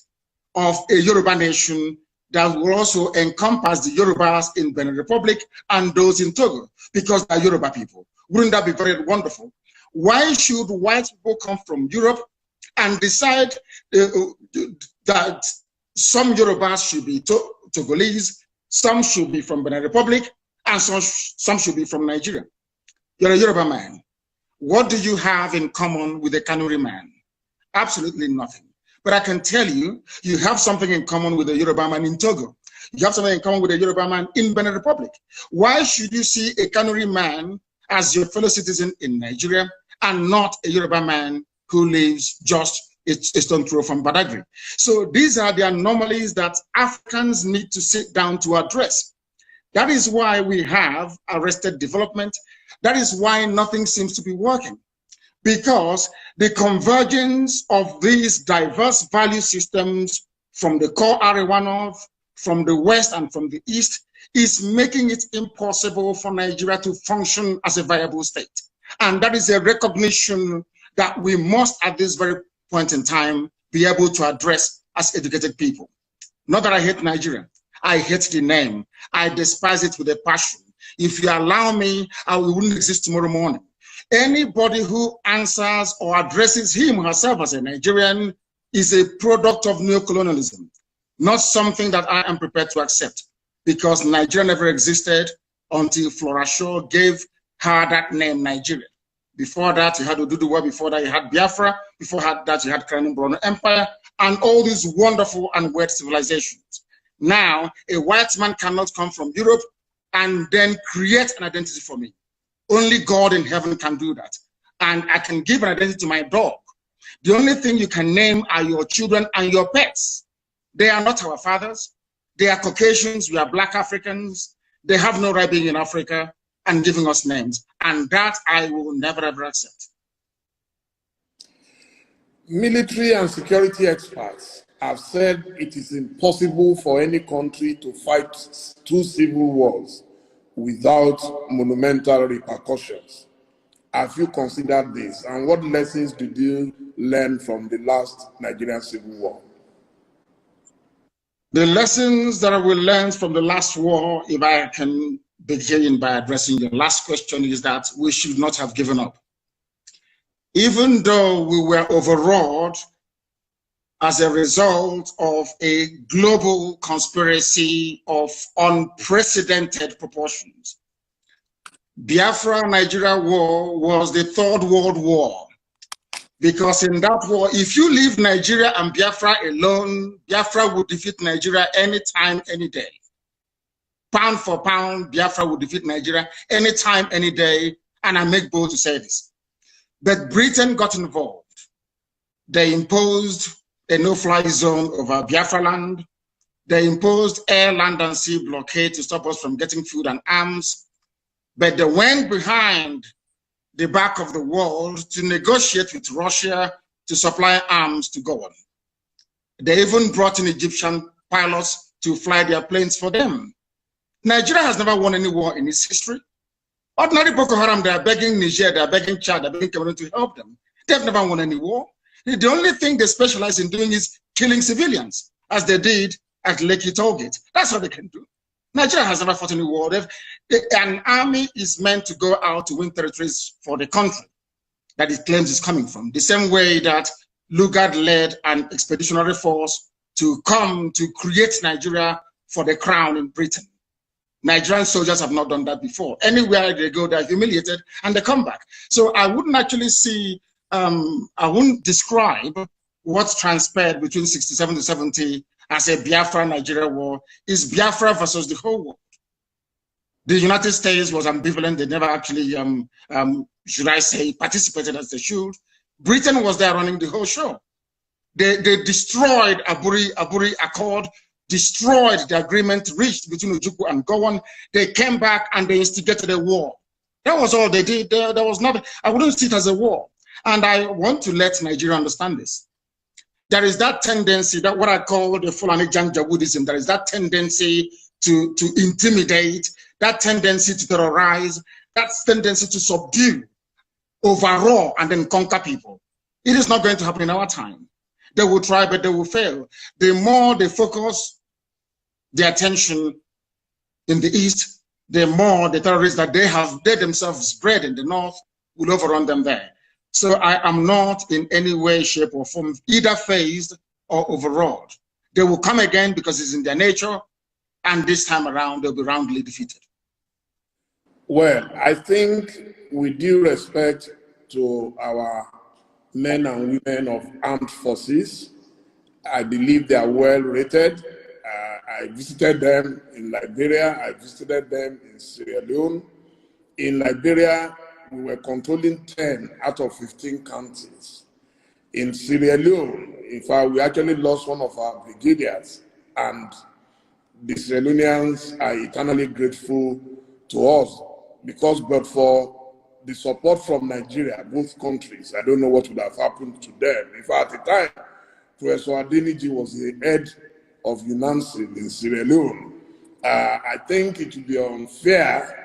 of a Yoruba nation that will also encompass the Yorubas in Benin Republic and those in Togo, because they're Yoruba people. Wouldn't that be very wonderful? Why should white people come from Europe and decide that some Yorubas should be Togolese, some should be from Benin Republic, and some should be from Nigeria? You're a Yoruba man. What do you have in common with a Kanuri man? Absolutely nothing. But I can tell you, you have something in common with a Yoruba man in Togo. You have something in common with a Yoruba man in Benin Republic. Why should you see a Kanuri man as your fellow citizen in Nigeria and not a Yoruba man who lives just a stone throw from Badagry? So these are the anomalies that Africans need to sit down to address. That is why we have arrested development. That is why nothing seems to be working. Because the convergence of these diverse value systems from the core Arewa North, from the West and from the East is making it impossible for Nigeria to function as a viable state. And that is a recognition that we must, at this very point in time, be able to address as educated people. Not that I hate Nigeria. I hate the name. I despise it with a passion. If you allow me, I wouldn't exist tomorrow morning. Anybody who answers or addresses him or herself as a Nigerian is a product of neocolonialism, not something that I am prepared to accept, because Nigeria never existed until Flora Shaw gave her that name, Nigeria. Before that, you had Oduduwa, before that, you had Biafra, before that, you had Kanu Brono Empire, and all these wonderful and weird civilizations. Now, a white man cannot come from Europe and then create an identity for me. Only God in heaven can do that. And I can give an identity to my dog. The only thing you can name are your children and your pets. They are not our fathers. They are Caucasians. We are Black Africans. They have no right being in Africa and giving us names. And that I will never, ever accept. Military and security experts have said it is impossible for any country to fight 2 civil wars without monumental repercussions. Have you considered this? And what lessons did you learn from the last Nigerian Civil War? The lessons that I will learn from the last war, if I can begin by addressing your last question, is that we should not have given up. Even though we were overawed as a result of a global conspiracy of unprecedented proportions. Biafra-Nigeria war was the Third World War, because in that war, if you leave Nigeria and Biafra alone, Biafra would defeat Nigeria anytime, any day. Pound for pound, Biafra would defeat Nigeria anytime, any day, and I make bold to say this. But Britain got involved. They imposed a no-fly zone over Biafra land. They imposed air, land, and sea blockade to stop us from getting food and arms. But they went behind the back of the world to negotiate with Russia to supply arms to go on. They even brought in Egyptian pilots to fly their planes for them. Nigeria has never won any war in its history. Ordinary Boko Haram, they are begging Niger, they are begging Chad, they are begging Cameroon to help them. They've never won any war. The only thing they specialize in doing is killing civilians, as they did at Lekki Tollgate. That's what they can do. Nigeria has never fought any war. An army is meant to go out to win territories for the country that it claims is coming from. The same way that Lugard led an expeditionary force to come to create Nigeria for the crown in Britain. Nigerian soldiers have not done that before. Anywhere they go, they're humiliated and they come back. So I wouldn't actually see I wouldn't describe what transpired between 67 to 70 as a Biafra-Nigeria war. It's Biafra versus the whole world. The United States was ambivalent. They never actually, should I say, participated as they should. Britain was there running the whole show. They destroyed Aburi Accord, destroyed the agreement reached between Ojukwu and Gowon. They came back and they instigated a war. That was all they did. There was not, I wouldn't see it as a war. And I want to let Nigeria understand this. There is that tendency, that what I call the Fulani Janjaweedism, there is that tendency to intimidate, that tendency to terrorize, that tendency to subdue, overall, and then conquer people. It is not going to happen in our time. They will try, but they will fail. The more they focus their attention in the East, the more the terrorists that they themselves bred in the North will overrun them there. So I am not in any way, shape, or form either phased or overawed. They will come again because it's in their nature, and this time around they'll be roundly defeated. Well, I think with due respect to our men and women of armed forces, I believe they are well rated. I visited them in Liberia. I visited them in Sierra Leone. In Liberia, we were controlling 10 out of 15 counties. In Sierra Leone, in fact, we actually lost one of our brigadiers, and the Sierra Leoneans are eternally grateful to us because, but for the support from Nigeria, both countries, I don't know what would have happened to them. In fact, at the time, Professor Adeniji was the head of UNANSIL in Sierra Leone. I think it would be unfair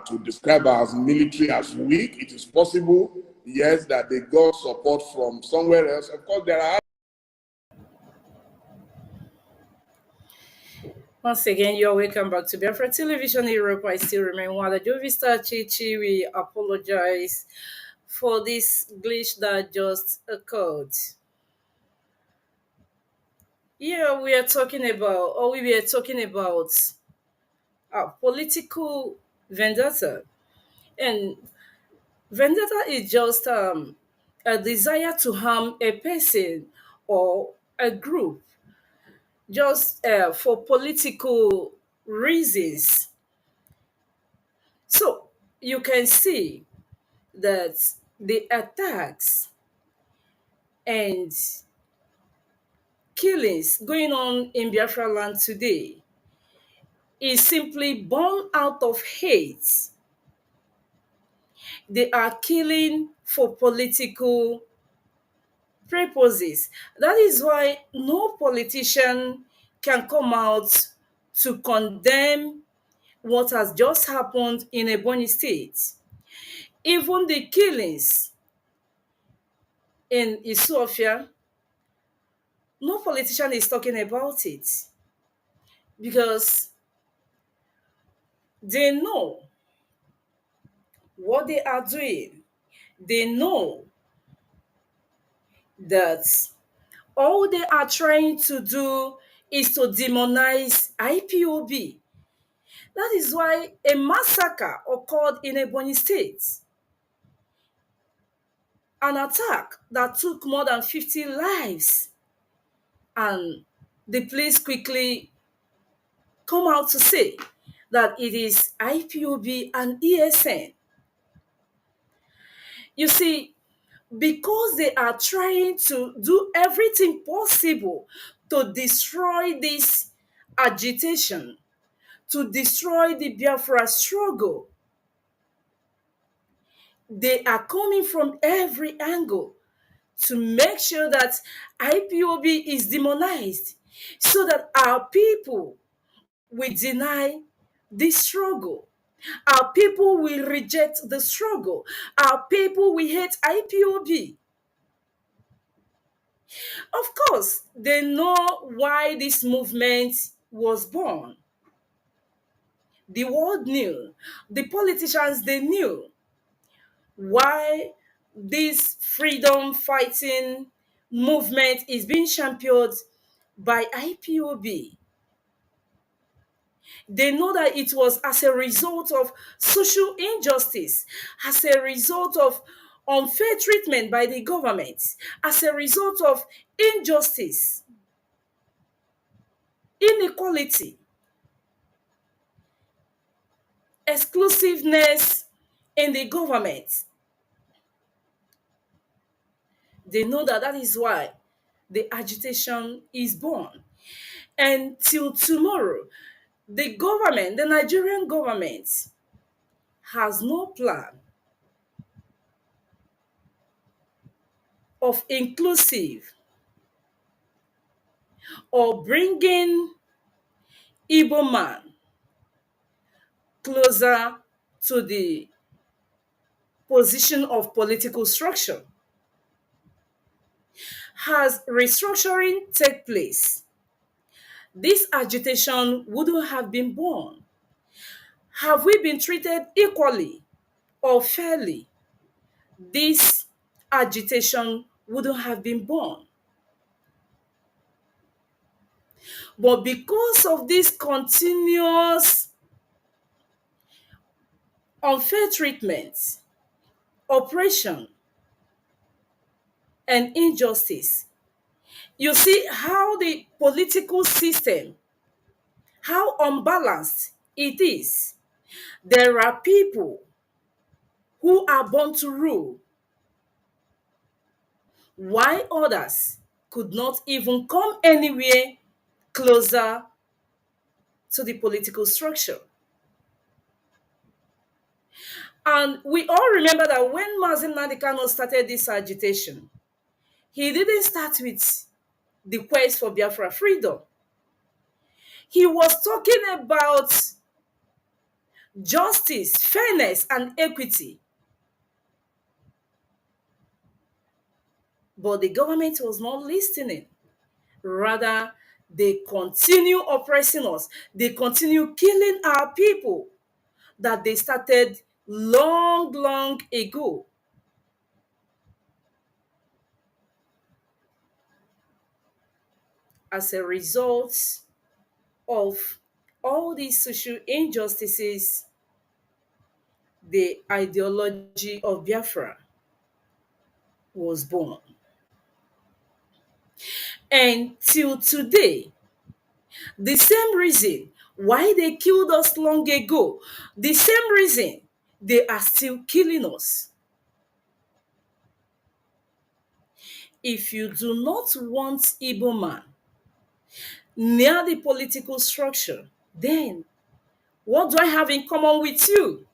to describe as military as weak. It is possible, yes, that they got support from somewhere else. Of course, there are. Once again, you're welcome back to Biafra Television Europe. I still remain one of Jovista Chichi. We apologize for this glitch that just occurred. Yeah, we are talking about, or we were talking about political vendetta. And vendetta is just a desire to harm a person or a group just for political reasons. So you can see that the attacks and killings going on in Biafra land today is simply born out of hate. They are killing for political purposes. That is why no politician can come out to condemn what has just happened in Ebonyi State. Even the killings in Isuofia, no politician is talking about it because they know what they are doing. They know that all they are trying to do is to demonize IPOB. That is why a massacre occurred in Ebonyi State. An attack that took more than 50 lives. And the police quickly come out to say that it is IPOB and ESN. You see, because they are trying to do everything possible to destroy this agitation, to destroy the Biafra struggle, they are coming from every angle to make sure that IPOB is demonized so that our people will deny this struggle. Our people will reject the struggle. Our people will hate IPOB. Of course, they know why this movement was born. The world knew. The politicians, they knew why this freedom fighting movement is being championed by IPOB. They know that it was as a result of social injustice, as a result of unfair treatment by the government, as a result of injustice, inequality. exclusiveness in the government. They know that that is why the agitation is born. And till tomorrow, the government, the Nigerian government, has no plan of inclusive or bringing Igbo man closer to the position of political structure. Has restructuring take place, this agitation wouldn't have been born. Have we been treated equally or fairly, this agitation wouldn't have been born. But because of this continuous unfair treatment, oppression, and injustice, you see how the political system, how unbalanced it is. There are people who are born to rule, while others could not even come anywhere closer to the political structure. And we all remember that when Mazi Nnamdi started this agitation, he didn't start with the quest for Biafra freedom. He was talking about justice, fairness, and equity. But the government was not listening. Rather, they continue oppressing us. They continue killing our people that they started long, long ago. As a result of all these social injustices, the ideology of Biafra was born. And till today, the same reason why they killed us long ago, the same reason they are still killing us. If you do not want Igbo man near the political structure, then what do I have in common with you?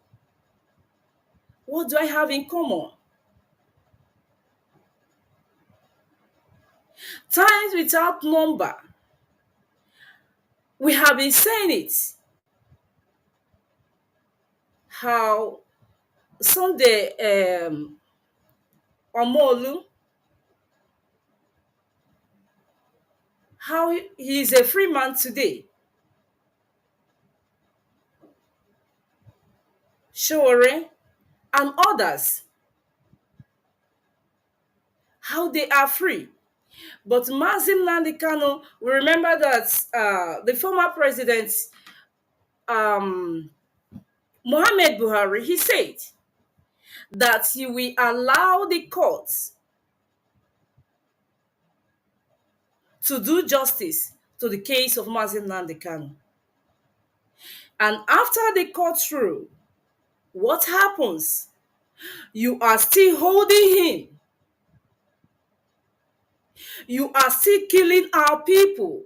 What do I have in common? Times without number, we have been saying it. How Sunday Omolu, how he is a free man today. Shore and others, how they are free. But Mazi Nnamdi, we remember that the former president, Mohamed Buhari, he said that he will allow the courts to do justice to the case of Mazi Nnamdi. And after the court rule, what happens? You are still holding him. You are still killing our people.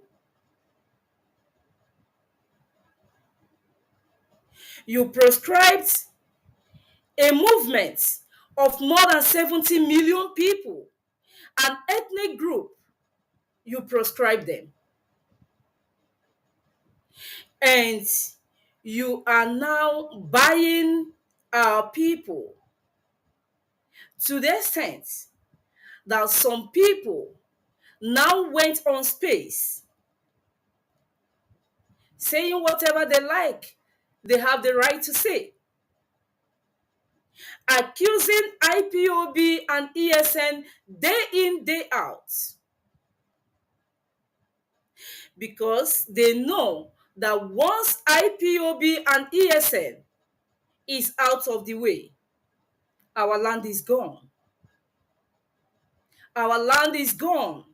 You proscribed a movement of more than 70 million people, an ethnic group. You proscribe them. And you are now buying our people to the extent that some people now went on space saying whatever they like. They have the right to say. Accusing IPOB and ESN day in, day out. Because they know that once IPOB and ESN is out of the way, our land is gone. Our land is gone.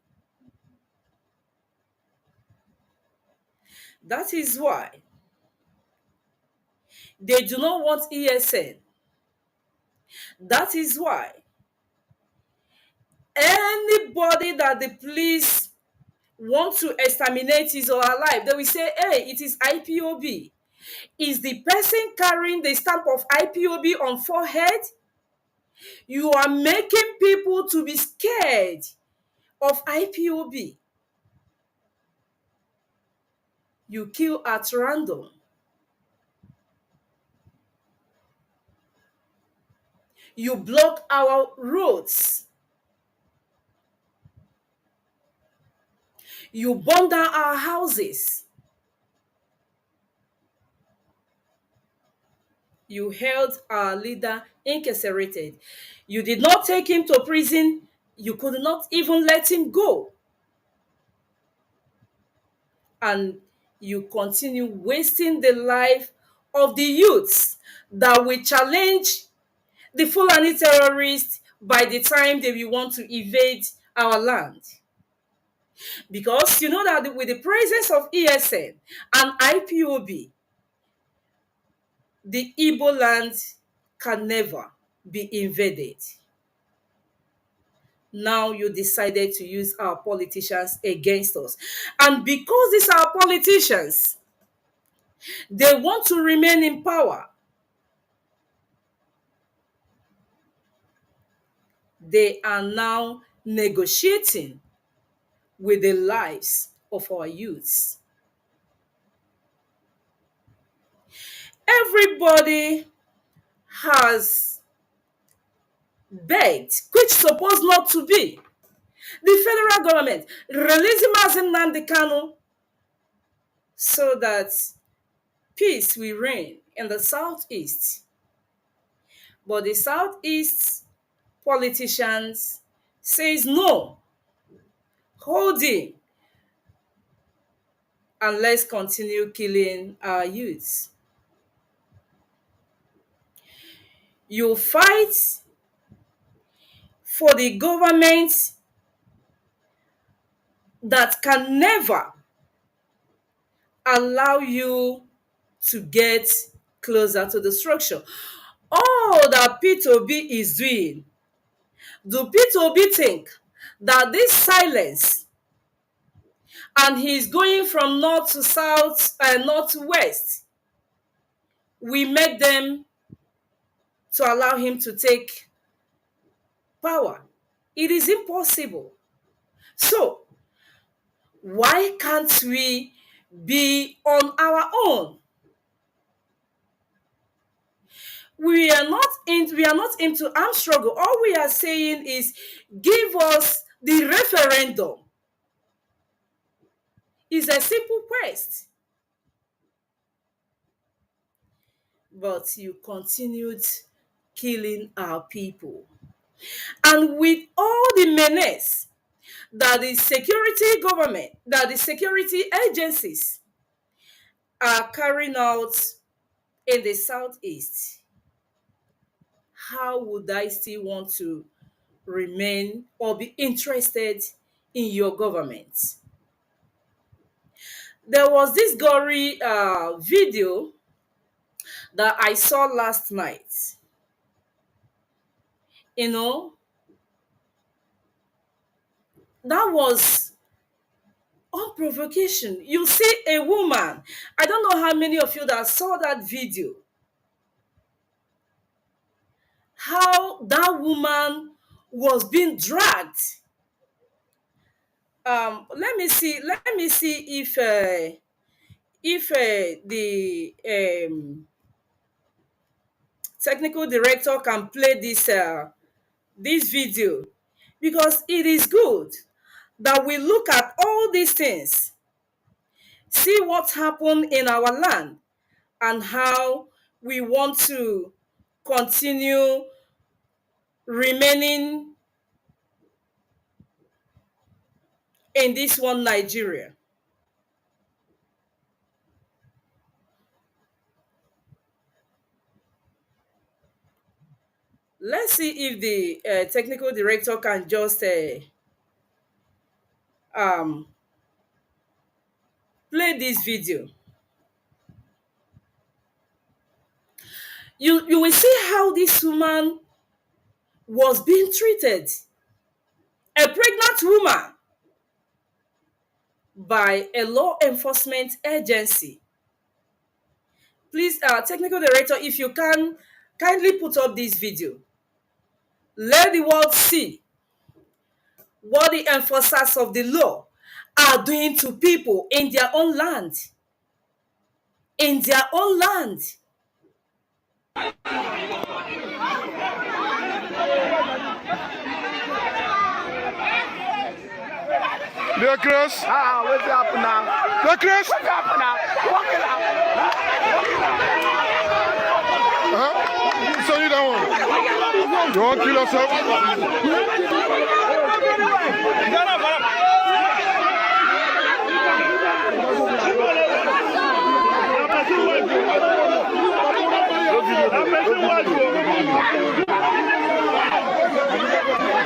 That is why They do not want ESN. That is why anybody that the police want to exterminate his or her life, they will say, hey, it is IPOB. Is the person carrying the stamp of IPOB on forehead? You are making people to be scared of IPOB. You kill at random. You block our roads. You burn down our houses. You held our leader incarcerated. You did not take him to prison. You could not even let him go. And you continue wasting the life of the youths that will challenge the Fulani terrorists by the time they will want to invade our land. Because you know that with the presence of ESN and IPOB, the Igbo land can never be invaded. Now you decided to use our politicians against us. And because these are politicians, they want to remain in power. They are now negotiating with the lives of our youths. Everybody has begged, which supposed not to be. The federal government releasing Mazi Nnamdi Kanu so that peace will reign in the southeast. But the southeast politicians says no, hold him, and let's continue killing our youths. You fight for the government that can never allow you to get closer to the structure. All that P2B is doing, do P2B think that this silence and he's going from north to south and north to west will make them to allow him to take power? It is impossible. So why can't we be on our own? We are not into armed struggle. All we are saying is give us the referendum. It's a simple quest. But you continued killing our people. And with all the menace that the security government, that the security agencies are carrying out in the southeast, how would I still want to remain or be interested in your government? There was this gory video that I saw last night. You know, that was on provocation. You see a woman. I don't know how many of you that saw that video. How that woman was being dragged. Let me see if the technical director can play this video, because it is good that we look at all these things, see what happened in our land, and how we want to continue remaining in this one Nigeria. Let's see if the technical director can just um, play this video. You will see how this woman was being treated. A pregnant woman by a law enforcement agency. Please, technical director, if you can kindly put up this video. Let the world see what the enforcers of the law are doing to people in their own land. In their own land. They're Chris. What's up now? They're Chris. What's up now? Walk it out. So you don't want. You want to kill yourself?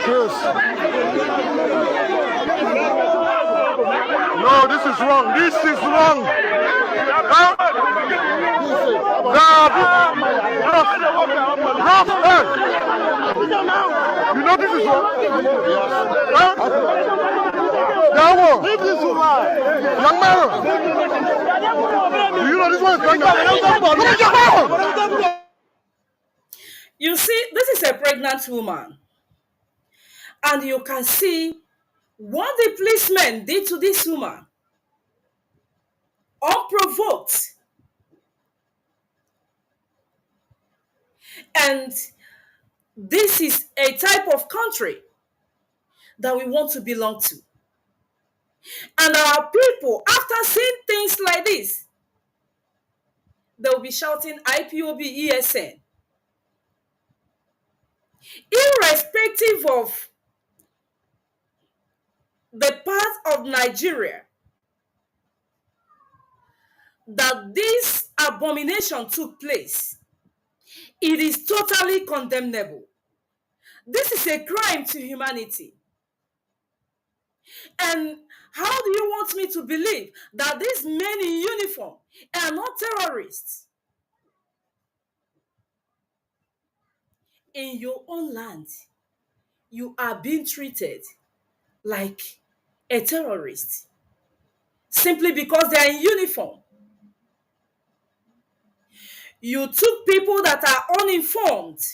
Chris. No, this is wrong. This is wrong. You know this is wrong? Leave this woman. Young man. You know this one is coming. You see, this is a pregnant woman. And you can see what the policemen did to this woman. Unprovoked. And this is a type of country that we want to belong to. And our people, after seeing things like this, they'll be shouting IPOB ESN. Irrespective of the part of Nigeria that this abomination took place, it is totally condemnable. This is a crime to humanity. And how do you want me to believe that these men in uniform are not terrorists? In your own land, you are being treated like a terrorist simply because they are in uniform. You took people that are uninformed.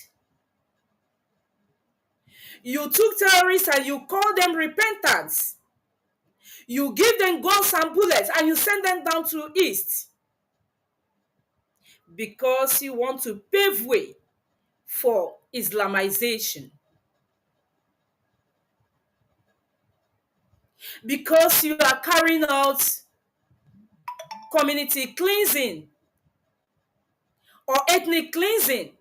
You took terrorists and you call them repentants. You give them guns and bullets and you send them down to east because you want to pave way for Islamization. Because you are carrying out community cleansing or ethnic cleansing.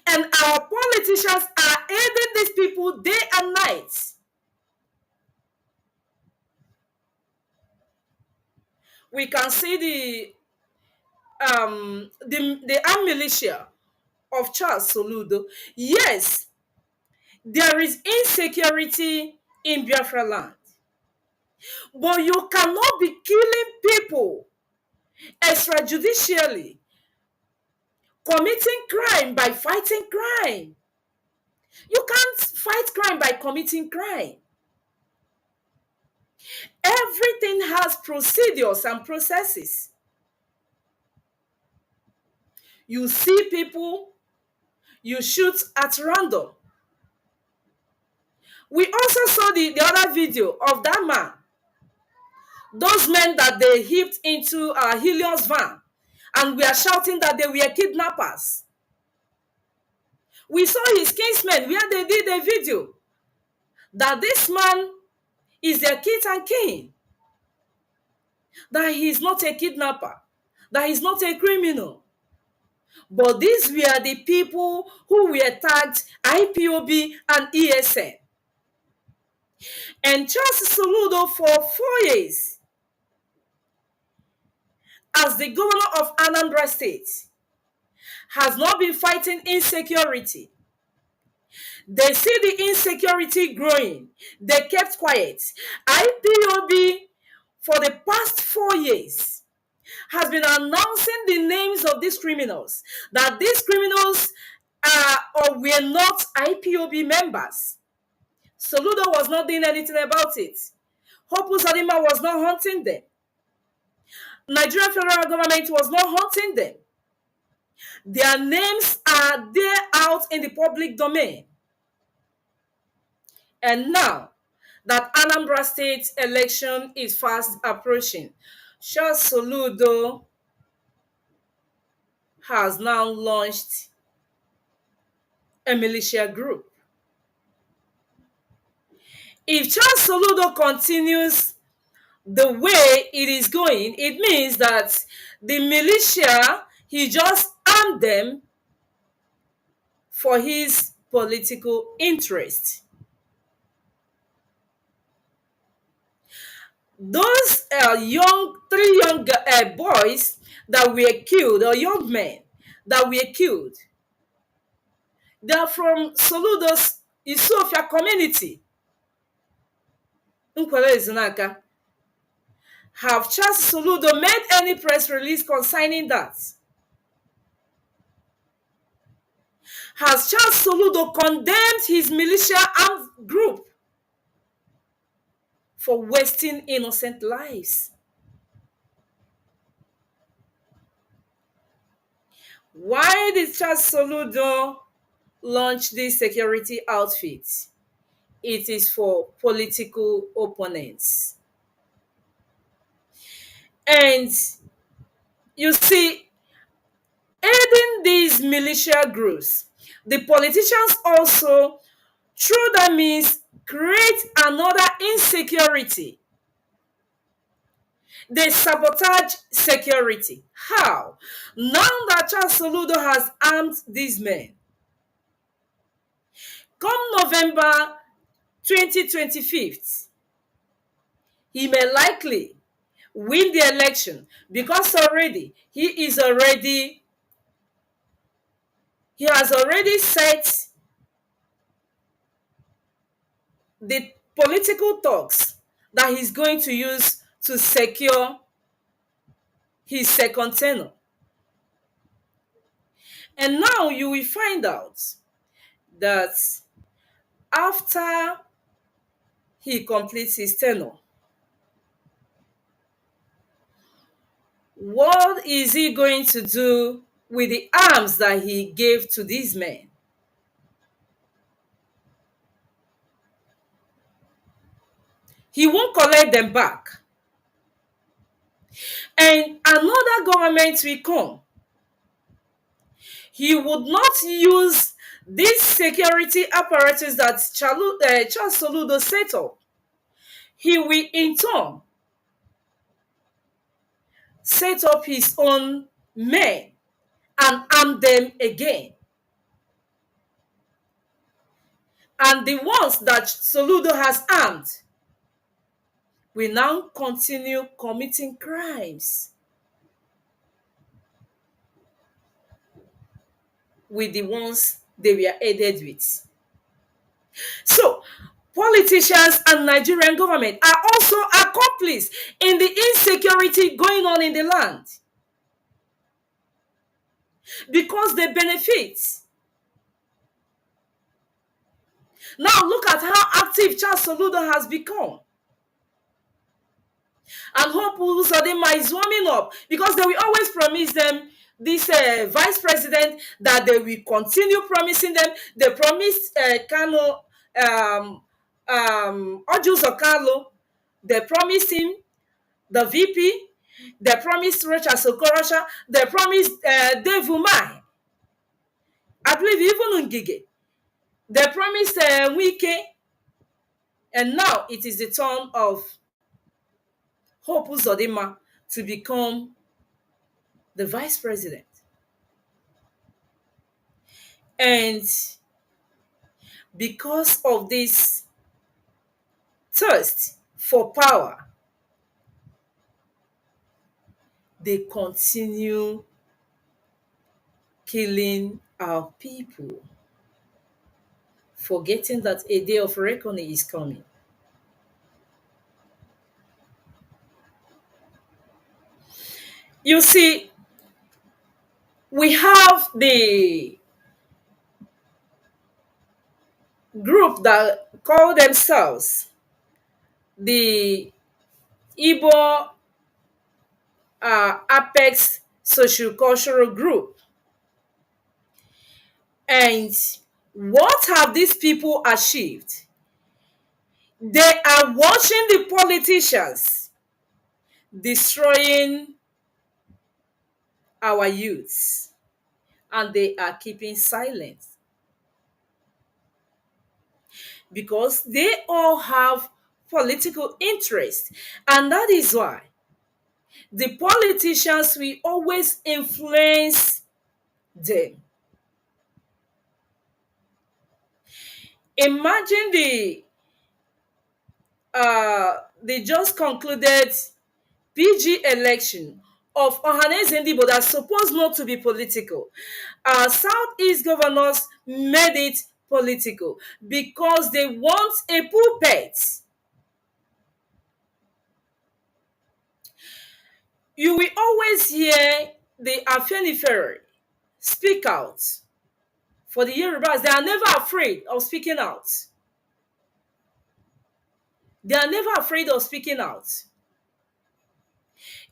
And our politicians are aiding these people day and night. We can see the armed militia of Charles Soludo. Yes, there is insecurity in Biafra land. But you cannot be killing people extrajudicially, committing crime by fighting crime. You can't fight crime by committing crime. Everything has procedures and processes. You see people, you shoot at random. We also saw the other video of that man. Those men that they heaped into Helion's van and we are shouting that they were kidnappers. We saw his kinsmen where they did a video that this man is their kith and kin, that he is not a kidnapper, that he is not a criminal. But these were the people who were tagged IPOB and ESN. And Charles Soludo for 4 years as the governor of Anambra State has not been fighting insecurity. They see the insecurity growing. They kept quiet. IPOB for the past 4 years has been announcing the names of these criminals, that these criminals are or were not IPOB members. Soludo was not doing anything about it. Hope Uzodinma was not hunting them. Nigerian federal government was not hunting them. Their names are there out in the public domain. And now that Anambra State election is fast approaching, Charles Soludo has now launched a militia group. If Charles Soludo continues the way it is going, it means that the militia, he just armed them for his political interest. Those three young boys that were killed, or young men that were killed, they are from Soludo's Isofia community. Nkwele Ezinaka. Have Charles Soludo made any press release concerning that? Has Charles Soludo condemned his militia armed group for wasting innocent lives? Why did Charles Soludo launch this security outfit? It is for political opponents. And you see, aiding these militia groups, the politicians also, through that means, create another insecurity. They sabotage security. How? Now that Charles Soludo has armed these men, come November 2025, he may likely win the election because he has already set the political talks that he's going to use to secure his second tenure. And now you will find out that after he completes his tenure, what is he going to do with the arms that he gave to these men? He won't collect them back. And another government will come. He would not use this security apparatus that Charles Soludo set up. He will in turn set up his own men and arm them again. And the ones that Soludo has armed will now continue committing crimes with the ones they were aided with. So, politicians and Nigerian government are also accomplices in the insecurity going on in the land because they benefit. Now look at how active Charles Soludo has become. And Hope Uzodinma is warming up because they will always promise them this vice president that they will continue promising them. They promised Kanu, Ojuzo Carlo, they promised him the VP, they promised Rocha Sokorosha, they promised Dave Umai, I believe even Ngige, they promised Wike, and now it is the turn of Hope Uzodinma to become the vice president. And because of this thirst for power, they continue killing our people, forgetting that a day of reckoning is coming. You see, we have the group that call themselves the Igbo Apex Social-Cultural Group. And what have these people achieved? They are watching the politicians destroying our youths, and they are keeping silent because they all have political interest. And that is why the politicians will always influence them. Imagine the just concluded PG election of Ohaneze Ndigbo that's supposed not to be political. Southeast governors made it political because they want a pulpit. You will always hear the Afenifere speak out. For the Yorubas, they are never afraid of speaking out. They are never afraid of speaking out.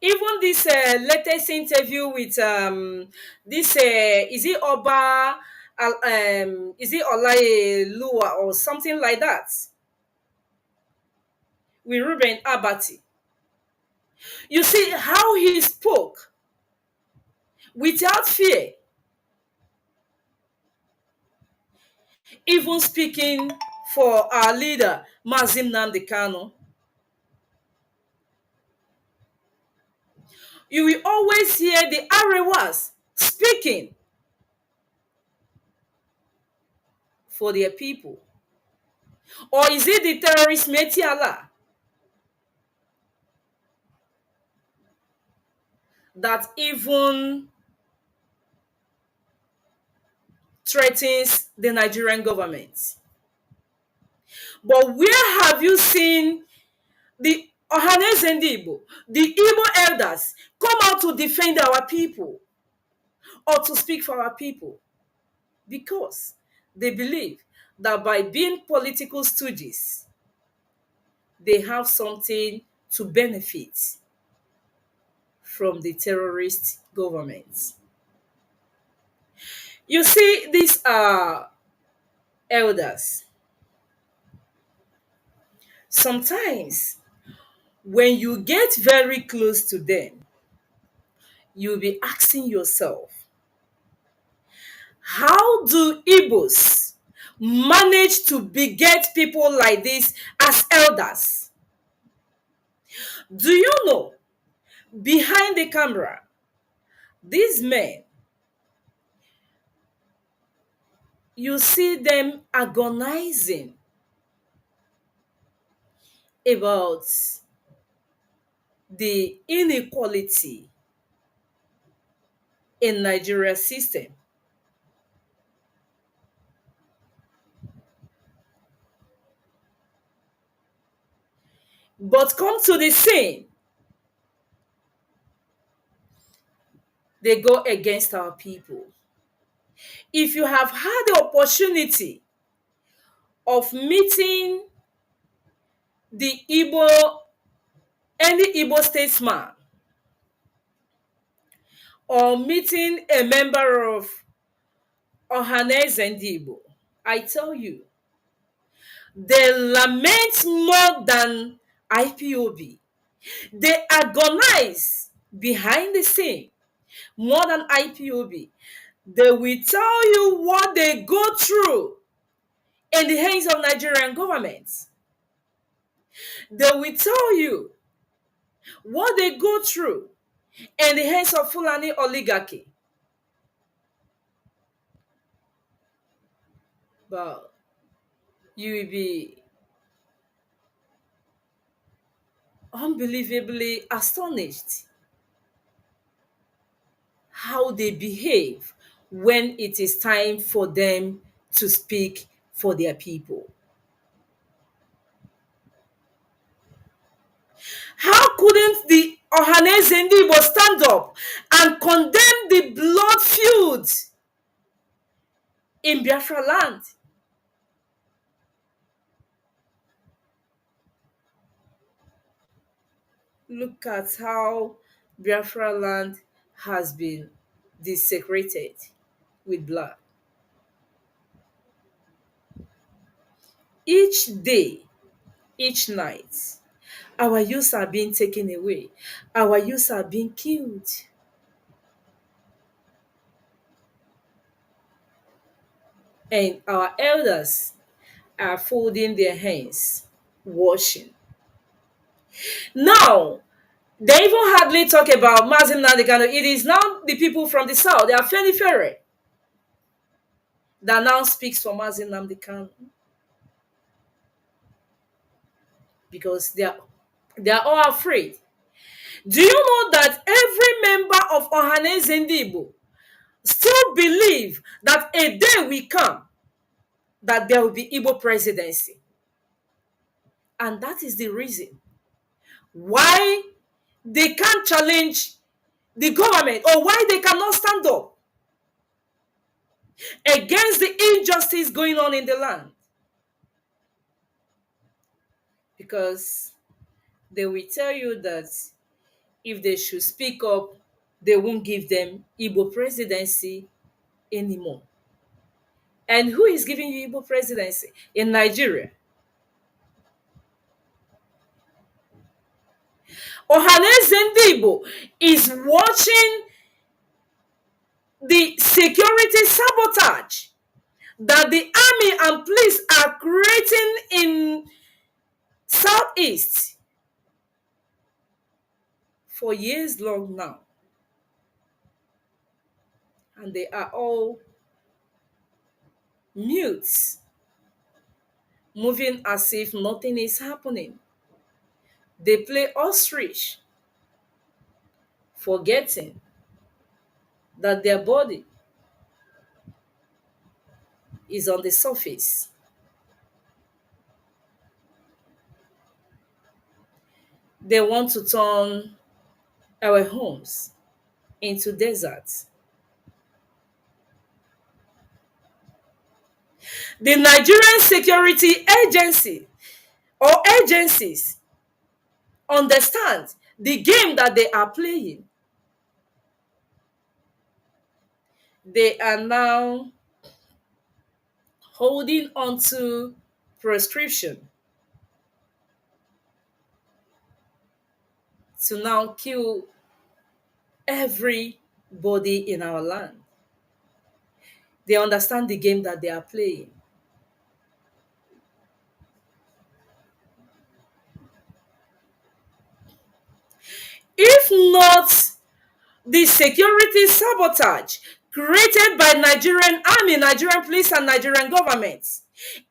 Even this latest interview with this is it Oba is it Olaye Lua or something like that with Ruben Abati. You see how he spoke without fear, even speaking for our leader Mazi Nnamdi Kanu. You will always hear the Arewas speaking for their people. Or is it the terrorist Metiala that even threatens the Nigerian government? But where have you seen the Ohaneze Ndigbo, the Igbo elders, come out to defend our people or to speak for our people? Because they believe that by being political stooges, they have something to benefit from the terrorist government. You see, these are elders. Sometimes, when you get very close to them, you'll be asking yourself, how do Igbos manage to beget people like this as elders? Do you know, behind the camera, these men, you see them agonizing about the inequality in Nigeria's system. But come to the scene, they go against our people. If you have had the opportunity of meeting the any Igbo statesman, or meeting a member of Ohaneze Ndigbo, I tell you, they lament more than IPOB. They agonize behind the scene more than IPOB. They will tell you what they go through in the hands of Nigerian government. They will tell you what they go through in the hands of Fulani oligarchy. But you will be unbelievably astonished how they behave when it is time for them to speak for their people. How couldn't the Ohaneze Ndigbo stand up and condemn the blood feud in Biafra land. Look at how Biafra land has been desecrated with blood. Each day, each night, our youths are being taken away. Our youths are being killed. And our elders are folding their hands, watching. Now, they even hardly talk about Mazi Nnamdi Kanu. It is now the people from the south, they are fairly fair, that now speaks for Mazi Nnamdi Kanu. Because they are all afraid. Do you know that every member of Ohaneze Ndigbo still believe that a day will come that there will be Igbo presidency? And that is the reason why they can't challenge the government, or why they cannot stand up against the injustice going on in the land. Because they will tell you that if they should speak up, they won't give them Igbo presidency anymore. And who is giving you Igbo presidency? In Nigeria. Ohaneze Ndigbo is watching the security sabotage that the army and police are creating in Southeast for years long now. And they are all mute, moving as if nothing is happening. They play ostrich, forgetting that their body is on the surface. They want to turn our homes into deserts. The Nigerian Security Agency or agencies understand the game that they are playing. They are now holding on to prescription to now kill everybody in our land. They understand the game that they are playing. If not the security sabotage created by Nigerian army, Nigerian police, and Nigerian government,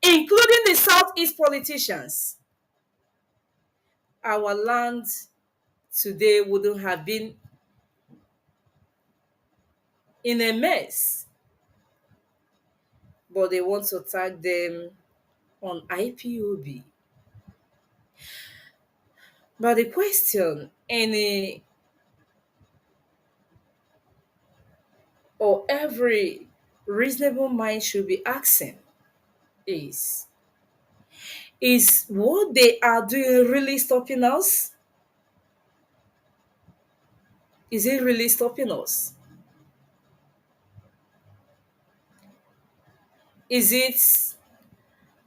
including the Southeast politicians, our land today wouldn't have been in a mess. But they want to tag them on IPOB. But the question any or every reasonable mind should be asking is what they are doing really stopping us? Is it really stopping us? Is it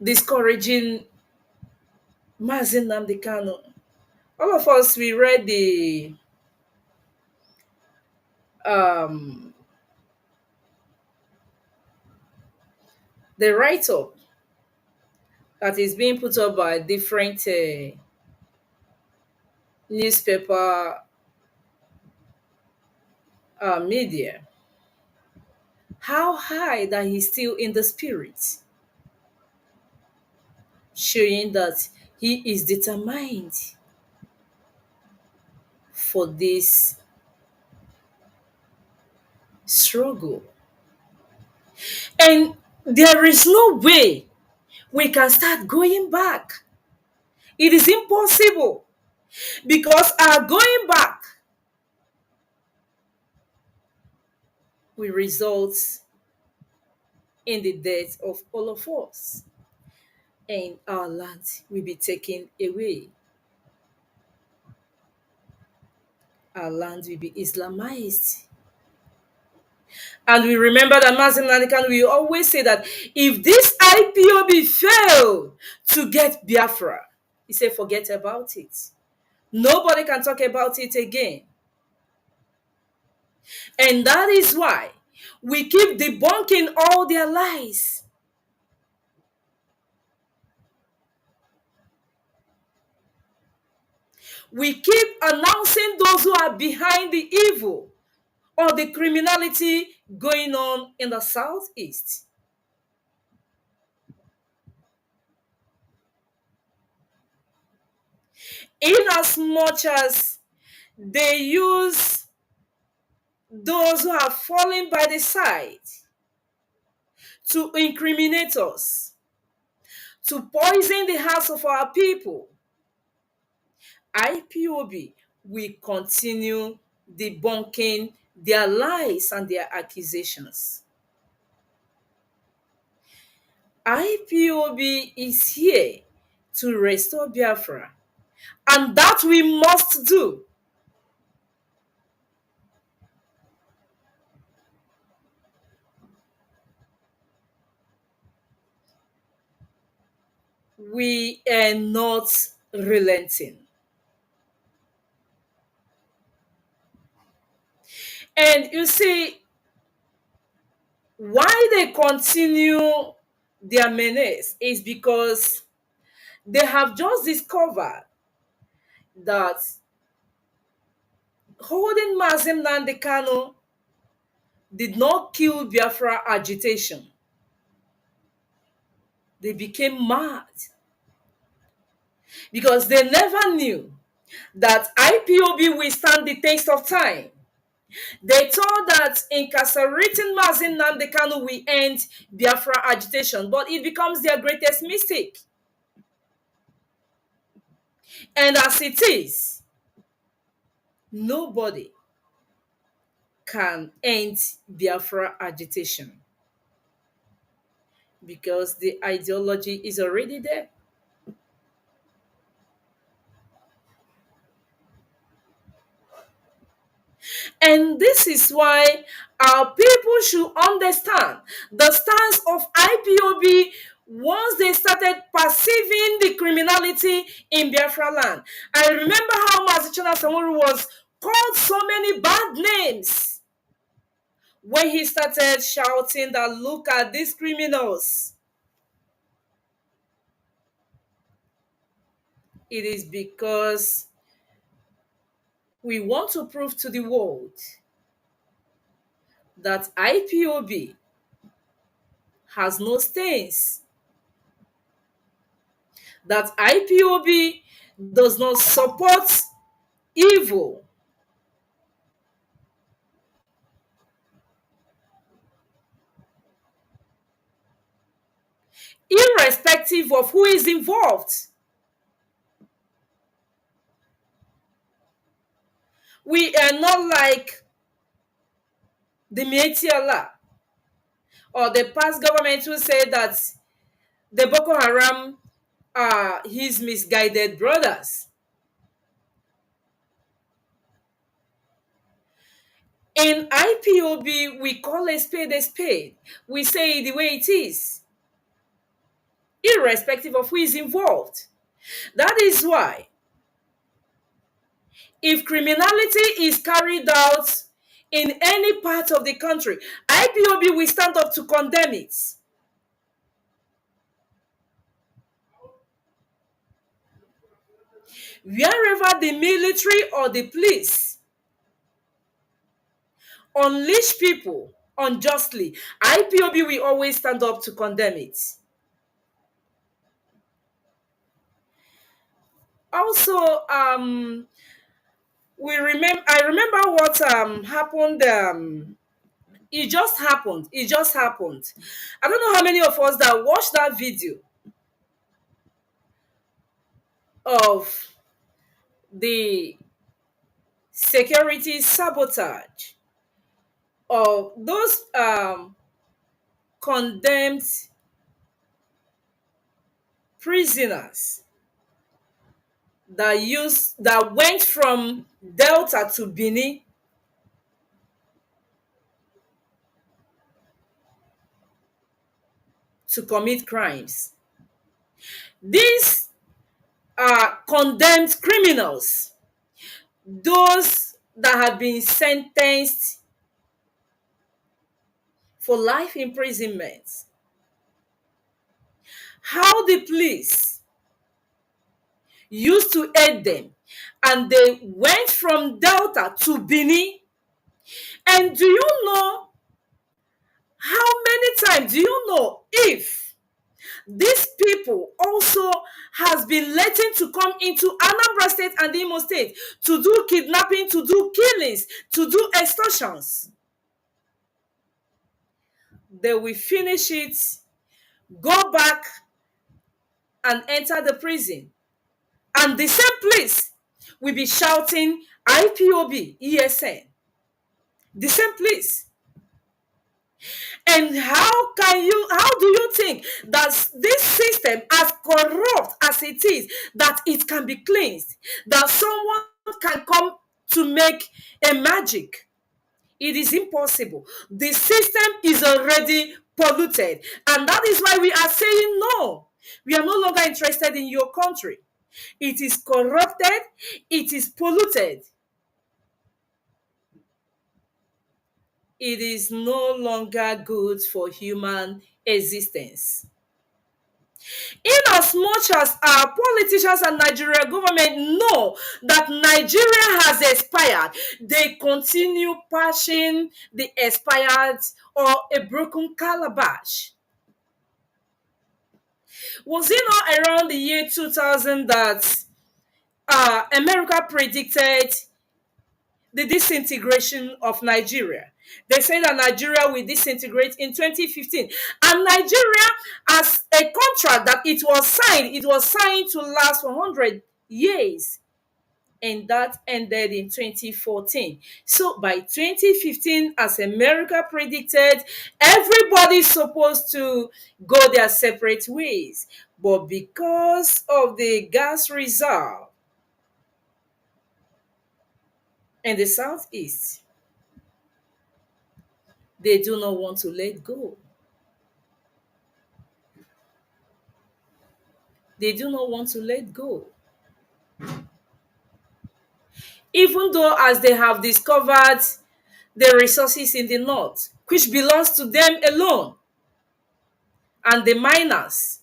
discouraging Mazi Nnamdi Kanu? All of us, we read the write-up that is being put up by different newspaper media. How high that he's still in the spirit, showing that he is determined for this struggle. And there is no way we can start going back. It is impossible, because our going back will result in the death of all of us, and our land will be taken away. Our land will be Islamized. And we remember that Mazi Nnamdi will always say that if this IPOB fail to get Biafra, he said, forget about it. Nobody can talk about it again. And that is why we keep debunking all their lies. We keep announcing those who are behind the evil or the criminality going on in the southeast. In as much as they use those who have fallen by the side to incriminate us, to poison the hearts of our people, IPOB will continue debunking their lies and their accusations. IPOB is here to restore Biafra, and that we must do. We are not relenting. And you see, why they continue their menace is because they have just discovered that holding Mazi Nnamdi Kanu did not kill Biafra agitation. They became mad because they never knew that IPOB will stand the test of time. They thought that incarcerating Mazi Nnamdi Kanu will end Biafra agitation, but it becomes their greatest mistake. And as it is, nobody can end Biafra agitation because the ideology is already there. And this is why our people should understand the stance of IPOB once they started perceiving the criminality in Biafra land. I remember how Mazi Samuru was called so many bad names when he started shouting that, look at these criminals. It is because we want to prove to the world that IPOB has no stains, that IPOB does not support evil. Irrespective of who is involved. We are not like the Mietiala or the past government who said that the Boko Haram are his misguided brothers. In IPOB, we call a spade a spade. We say it the way it is, irrespective of who is involved. That is why, if criminality is carried out in any part of the country, IPOB will stand up to condemn it. Wherever the military or the police unleash people unjustly, IPOB will always stand up to condemn it. Also, I remember what happened. It just happened. It just happened. I don't know how many of us that watched that video of the security sabotage of those condemned prisoners that went from Delta to Benin to commit crimes. These are condemned criminals, those that have been sentenced for life imprisonment. How the police used to aid them, and they went from Delta to Benin. And do you know how many times, do you know if these people also has been letting to come into Anambra State and Imo State to do kidnapping, to do killings, to do extortions? They will finish it, go back and enter the prison. And the same place will be shouting IPOB, ESN. The same place. And how do you think that this system, as corrupt as it is, that it can be cleansed, that someone can come to make a magic? It is impossible. The system is already polluted. And that is why we are saying no. We are no longer interested in your country. It is corrupted. It is polluted. It is no longer good for human existence. In as much as our politicians and Nigerian government know that Nigeria has expired, they continue passing the expired or a broken calabash. Was it not around the year 2000 that America predicted the disintegration of Nigeria? They say that Nigeria will disintegrate in 2015. And Nigeria, as a contract that it was signed to last for 100 years. And that ended in 2014. So by 2015, as America predicted, everybody's supposed to go their separate ways. But because of the gas reserve in the southeast, they do not want to let go. They do not want to let go. Even though as they have discovered the resources in the north, which belongs to them alone, and the miners.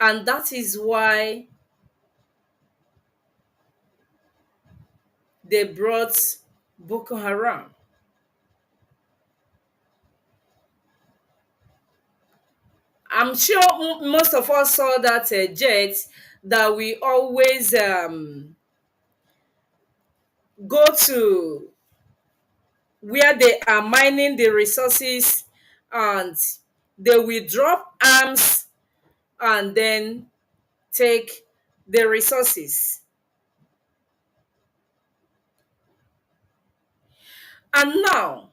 And that is why they brought Boko Haram. I'm sure most of us saw that jet that we always go to where they are mining the resources, and they will drop arms and then take the resources. And now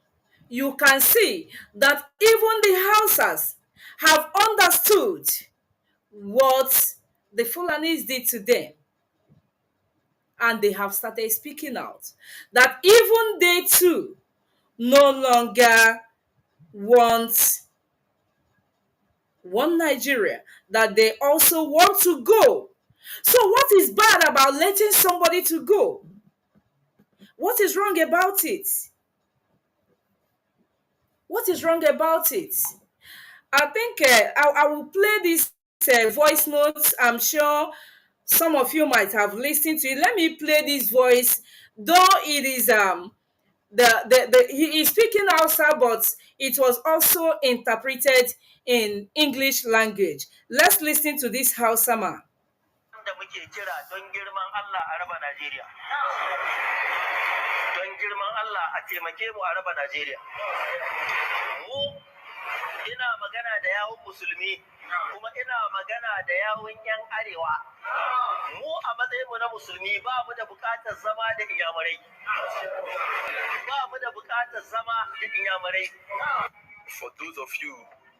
you can see that even the Hausas have understood what the Fulanis did to them. And they have started speaking out that even they too no longer want one Nigeria, that they also want to go. So what is bad about letting somebody to go? What is wrong about it? What is wrong about it? I think I will play this voice notes. I'm sure some of you might have listened to it. Let me play this voice, though it is he is speaking Hausa, but it was also interpreted in English language. Let's listen to this Hausa man. Da muke kira don girman Allah a raba Najeriya. Don girman Allah a taimake mu a raba Najeriya. Mu ina magana da yawun musulmi, kuma ina magana da yawun 'yan arewa. Mu a matsayinmu na musulmi ba mu da bukatar zama da inyamurai. Ba mu da bukatar zama da inyamurai. For those of you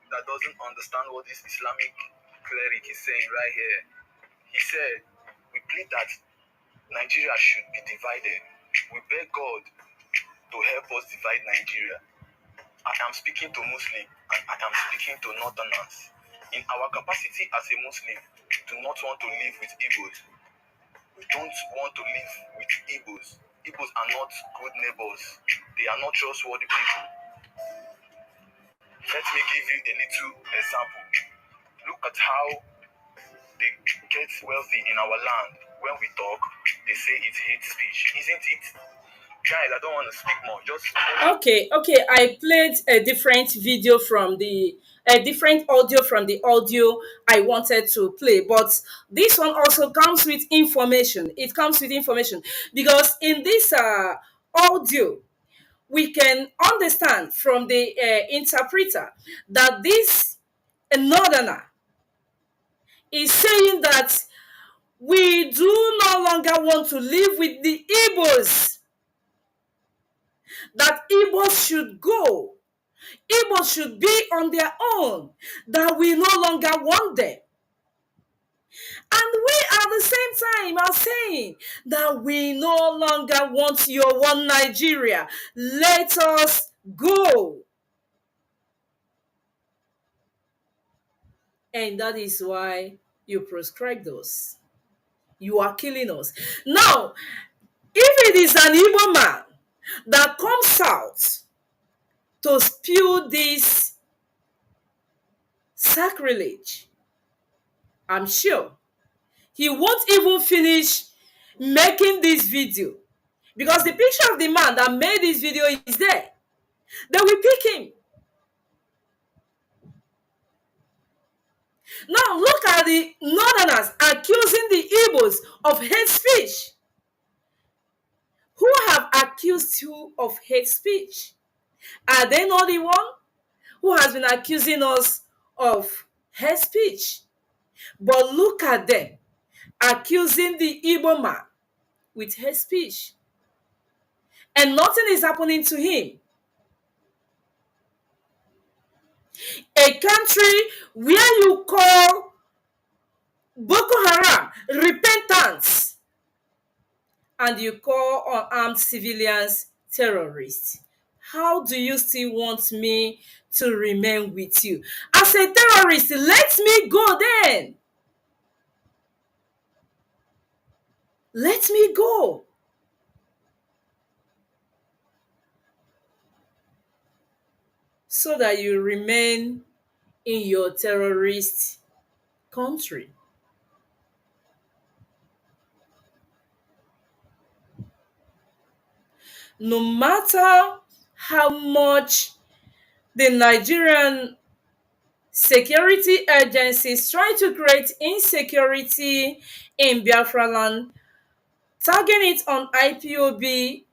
that doesn't understand what this Islamic cleric is saying right here, he said, we plead that Nigeria should be divided. We beg God to help us divide Nigeria. I am speaking to Muslims and I am speaking to Northerners. In our capacity as a Muslim, we do not want to live with Igbos. We don't want to live with Igbos. Igbos are not good neighbors. They are not trustworthy people. Let me give you a little example. Look at how they get wealthy in our land. When we talk, they say it's hate speech. Isn't it? Guys, I don't want to speak more. Just Okay. I played a different video from a different audio from the audio I wanted to play, but this one also comes with information. It comes with information because in this audio we can understand from the interpreter that this northerner is saying that we do no longer want to live with the Igbos, that Igbos should go, Igbos should be on their own, that we no longer want them. And we at the same time are saying that we no longer want your one Nigeria. Let us go. And that is why you proscribe us. You are killing us. Now, if it is an Igbo man that comes out to spew this sacrilege, I'm sure he won't even finish making this video because the picture of the man that made this video is there. They will pick him. Now look at the northerners accusing the Igbos of hate speech. Who have accused you of hate speech? Are they not the one who has been accusing us of hate speech? But look at them accusing the Igbo man with hate speech. And nothing is happening to him. A country where you call Boko Haram repentance and you call unarmed civilians terrorists. How do you still want me to remain with you? As a terrorist, let me go then. Let me go. So that you remain in your terrorist country. No matter how much the Nigerian security agencies try to create insecurity in Biafra land, tagging it on IPOB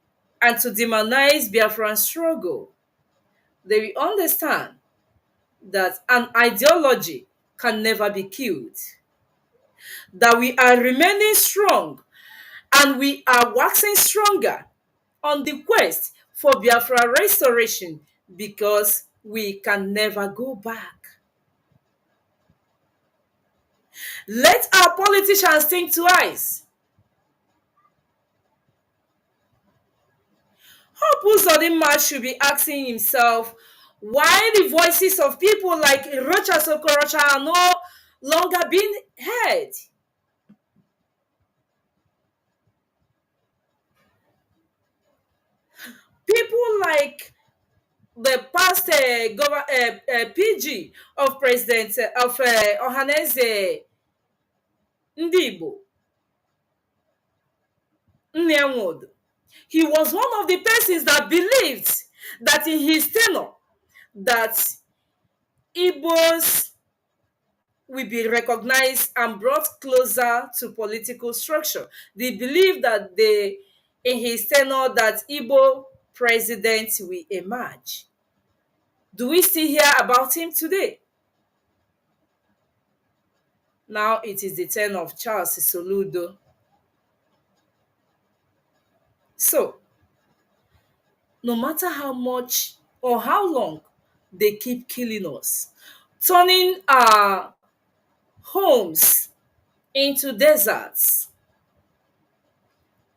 and to demonize Biafran struggle, they will understand that an ideology can never be killed. That we are remaining strong and we are waxing stronger on the quest for Biafra restoration because we can never go back. Let our politicians think twice. Hope Uzodinma should be asking himself why the voices of people like Rocha Sokorocha are no longer being heard. People like the past PG of President of Ohaneze Ndibo, Nnewodo. He was one of the persons that believed that in his tenure that Igbos will be recognized and brought closer to political structure. They believe that in his tenure that Igbo president will emerge. Do we still hear about him today? Now it is the turn of Charles Soludo So, no matter how much or how long they keep killing us, turning our homes into deserts,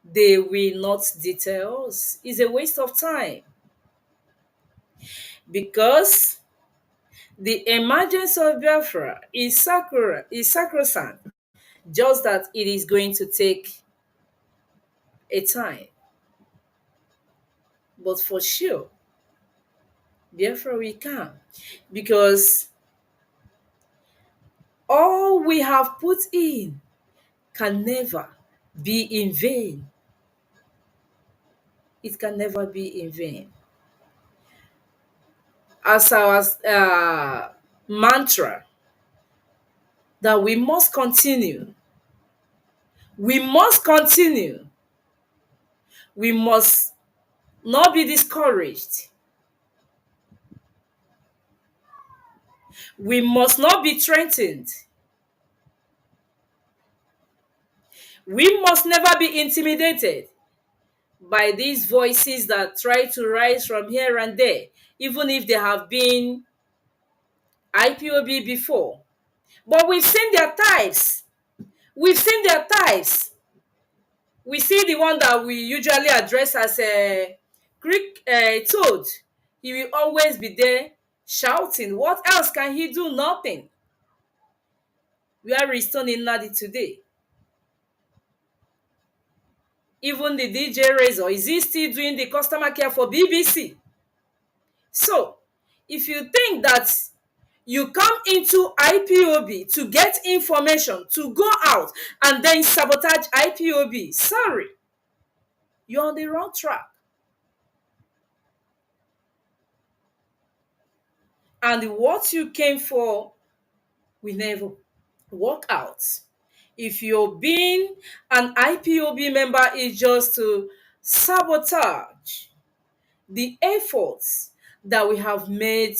they will not deter us. It's a waste of time because the emergence of Biafra is sacrosanct, just that it is going to take a time. But for sure, Biafra will come because all we have put in can never be in vain. It can never be in vain. As our mantra, that we must continue. We must continue. We must not be discouraged. We must not be threatened. We must never be intimidated by these voices that try to rise from here and there, even if they have been IPOB before. But we've seen their types. We've seen their types. We see the one that we usually address as a Greek toad. He will always be there shouting. What else can he do? Nothing. We are restoring Nnamdi today. Even the DJ Razor, is he still doing the customer care for BBC? So, if you think that you come into IPOB to get information, to go out and then sabotage IPOB, sorry, you're on the wrong track. And what you came for will never work out. If you're being an IPOB member, is just to sabotage the efforts that we have made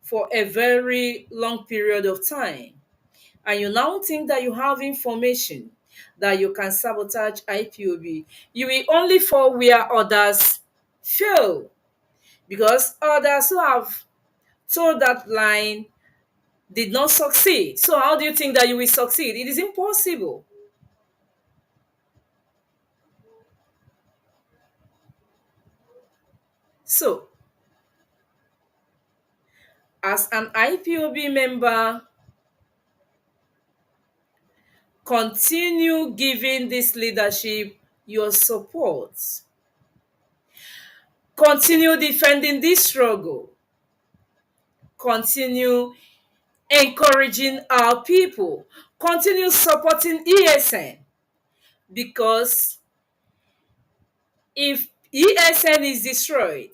for a very long period of time. And you now think that you have information that you can sabotage IPOB, you will only fall where others fail. Because others who have told that line did not succeed. So how do you think that you will succeed? It is impossible. So, as an IPOB member, continue giving this leadership your support. Continue defending this struggle. Continue encouraging our people. Continue supporting ESN. Because if ESN is destroyed,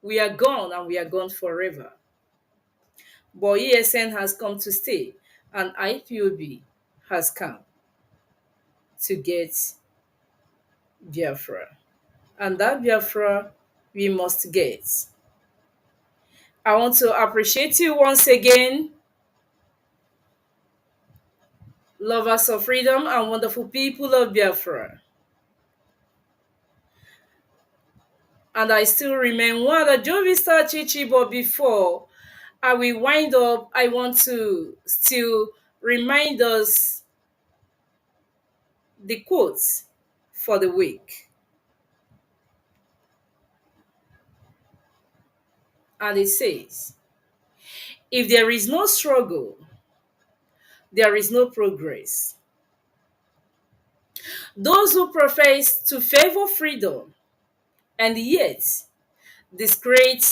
we are gone and we are gone forever. But ESN has come to stay and IPOB has come to get Biafra. And that Biafra we must get. I want to appreciate you once again, lovers of freedom and wonderful people of Biafra. And I still remain one of the Jovista Chichi, but before I will wind up, I want to still remind us the quotes for the week. And it says, if there is no struggle, there is no progress. Those who profess to favor freedom and yet discourage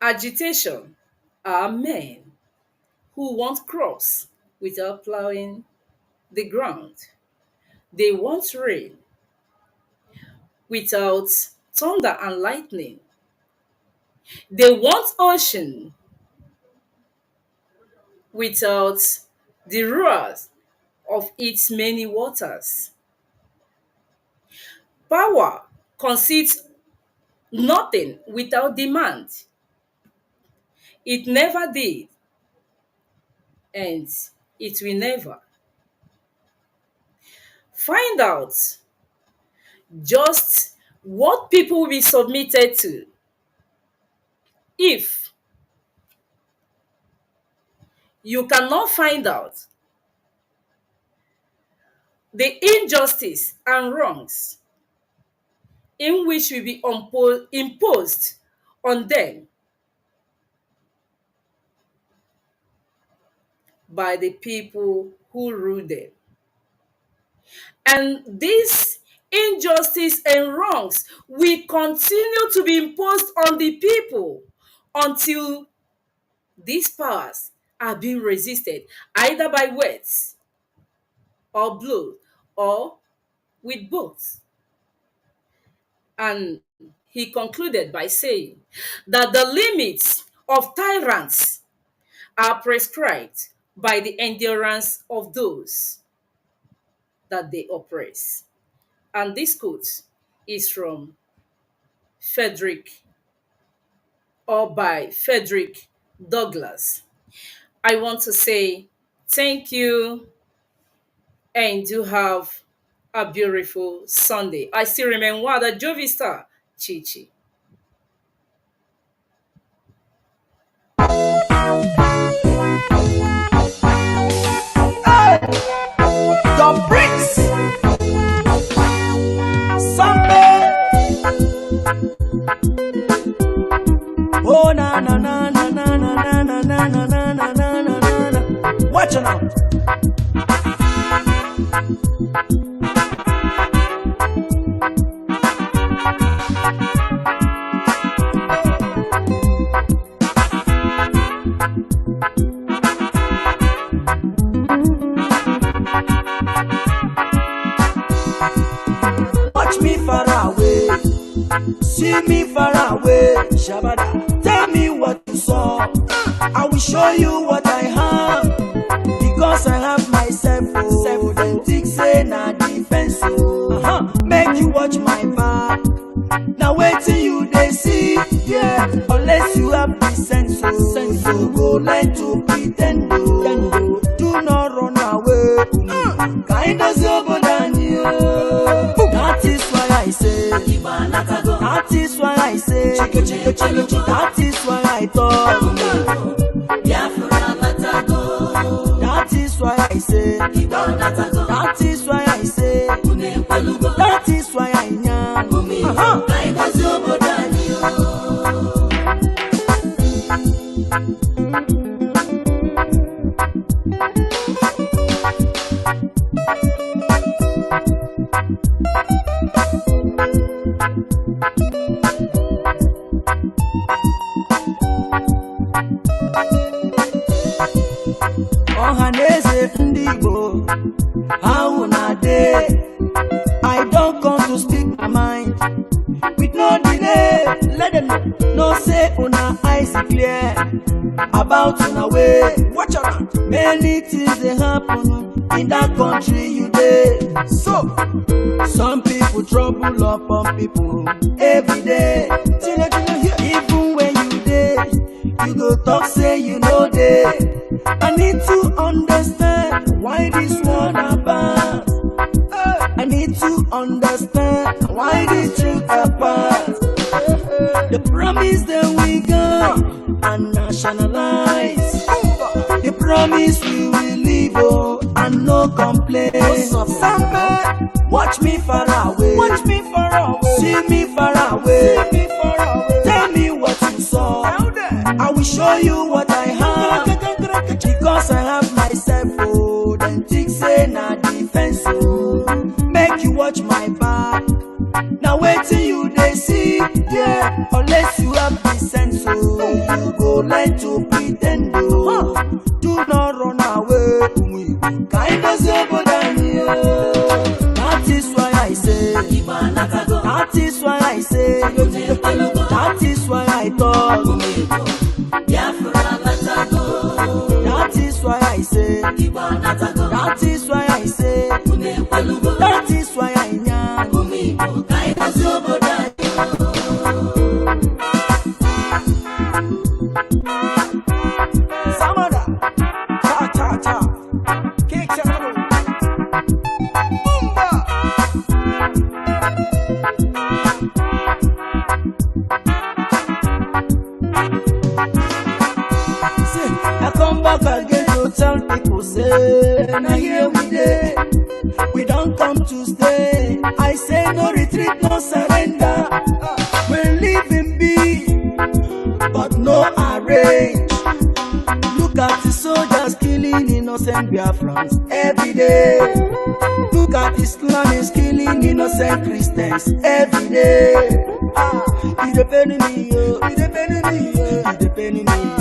agitation are men who want crops without plowing the ground. They want rain without thunder and lightning. They want ocean without the roars of its many waters. Power concedes nothing without demand. It never did, and it will never. Find out just what people will be submitted to. If you cannot find out the injustice and wrongs in which will be imposed on them by the people who rule them. And this injustice and wrongs will continue to be imposed on the people until these powers are being resisted, either by words or blows or with both. And he concluded by saying that the limits of tyrants are prescribed by the endurance of those that they oppress. And this quote is from Frederick, or by Frederick Douglass. I want to say thank you and do have a beautiful Sunday. I still remain one, the Jovista Chichi. The bricks. Sunday. Oh na na na na na na na na na na na na na na na. Watch it out. Watch me far away, see me far away. Shabada, tell me what you saw. I will show you what I have, because I have myself. Oh, then think say na defense. Make you watch my back. Now wait till you they see, yeah. Unless you have the sense, so go learn to pretend. Do not run away. Kind of over than you. That is why I say. That is why I say. That is why I talk. That is why I say. That is why I say. That is why I am. Ohaneze Ndigo, how una dey? I don't come to speak my mind with no delay. Let them know say una eyes clear about una way. Watch out, many things they happen in that country you dey. So some people trouble upon people every day. Even when you dey, you go talk say you know dey. I need to understand why this one about. I need to understand why this truth apart. The promise that we got and nationalize. The promise we will live and no complaint. Watch me far away. Watch me far away. See me far away. See me far away. Tell me what you saw. I will show you what I have. Because I have myself, oh, then think say na defense, oh. Make you watch my back. Now wait till you they see, yeah. Unless you have the sense, oh, you go learn to pretend, oh. Do not run away, kind of over than you. That is why I say. That is why I say. That is why I talk. That is why I say. That is why I say. That is why I am. Samada, ta ta ta, kick it, boomba. say, now here we dey. We don't come to stay. I say no retreat, no surrender. We're living big, but no arrange. Look at the soldiers killing innocent Biafrans every day. Look at Islam is killing innocent Christians every day. It depends on you, it depends on you, it depends on you.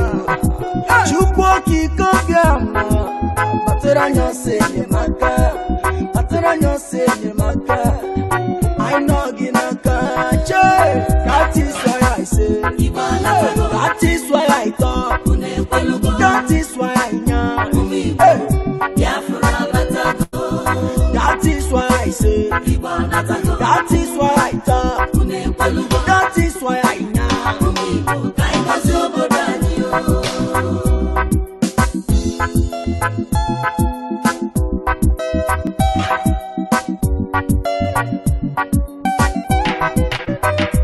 Chukwuoki Kobiama, Patoranyo Senyemaka, Patoranyo Senyemaka. I know Ginaka, that is why I say, that is why I talk, that is why I know, that is why I say, that is why I talk, that is why I know.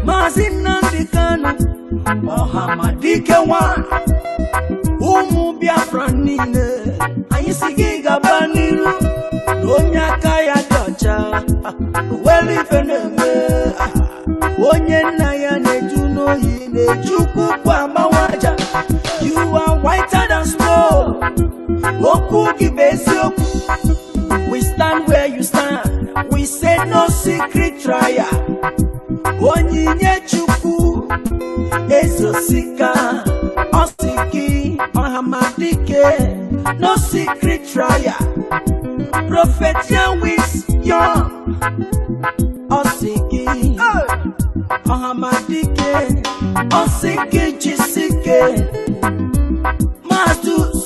Mazi Nnamdi Kanu, Mohamadike one, Umu Biafra nine, Ayisigi Gabaniru, Onyaka ya docha, Weli feneme, Onye naya nejuno yine, Chuku kwa mawaja. You are whiter than snow, Oku Gibesioku. We stand where you stand, we say no secret trial. Onyinye Chukwu Ezosika Osiki Ohamadike, no secret trial. Prophet Yahweh's young Osiki Ohamadike, Osiki Chisike Matus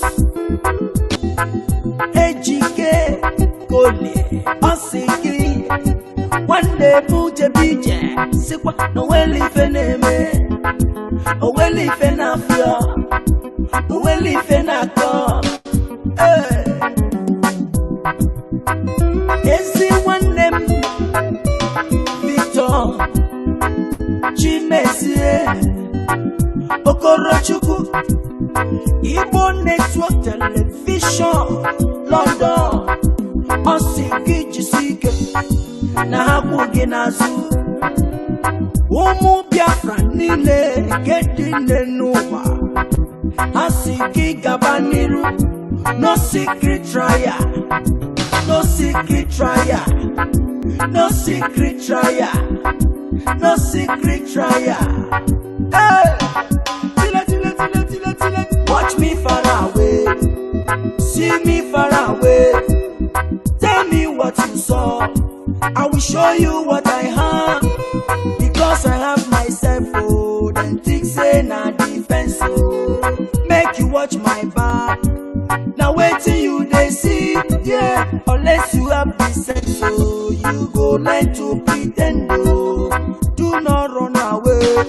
Ejike Kole Osiki. One day Puje Bije, Sikwa, no welly feneme, a welly fenafia, a welly fenaco. Esi one name, Victor, Chimesie, Okorochuku, Igbo Network Television, London, Osiki Jisike. Na hakugi nazu Umu Biafra nile Gedine nuwa Asiki Gabaniru, no secret trial, no secret trial, no secret trial, no secret trial. Hey! Watch me far away, see me far away. Tell me what you saw, I will show you what I have. Because I have myself, oh, then think say na defense, oh. Make you watch my back. Now wait till you they see, yeah. Unless you have the sense, oh, you go learn to pretend, oh. Do not run away.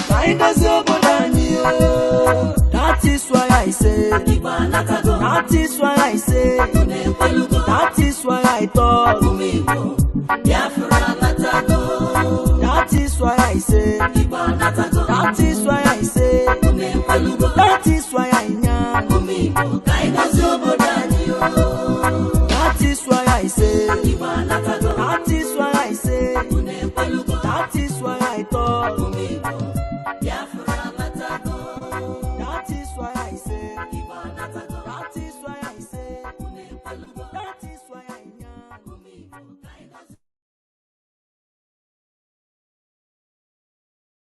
Find us over oh. That is why I say, that is why I say, that is why I talk. That is why I say, that is why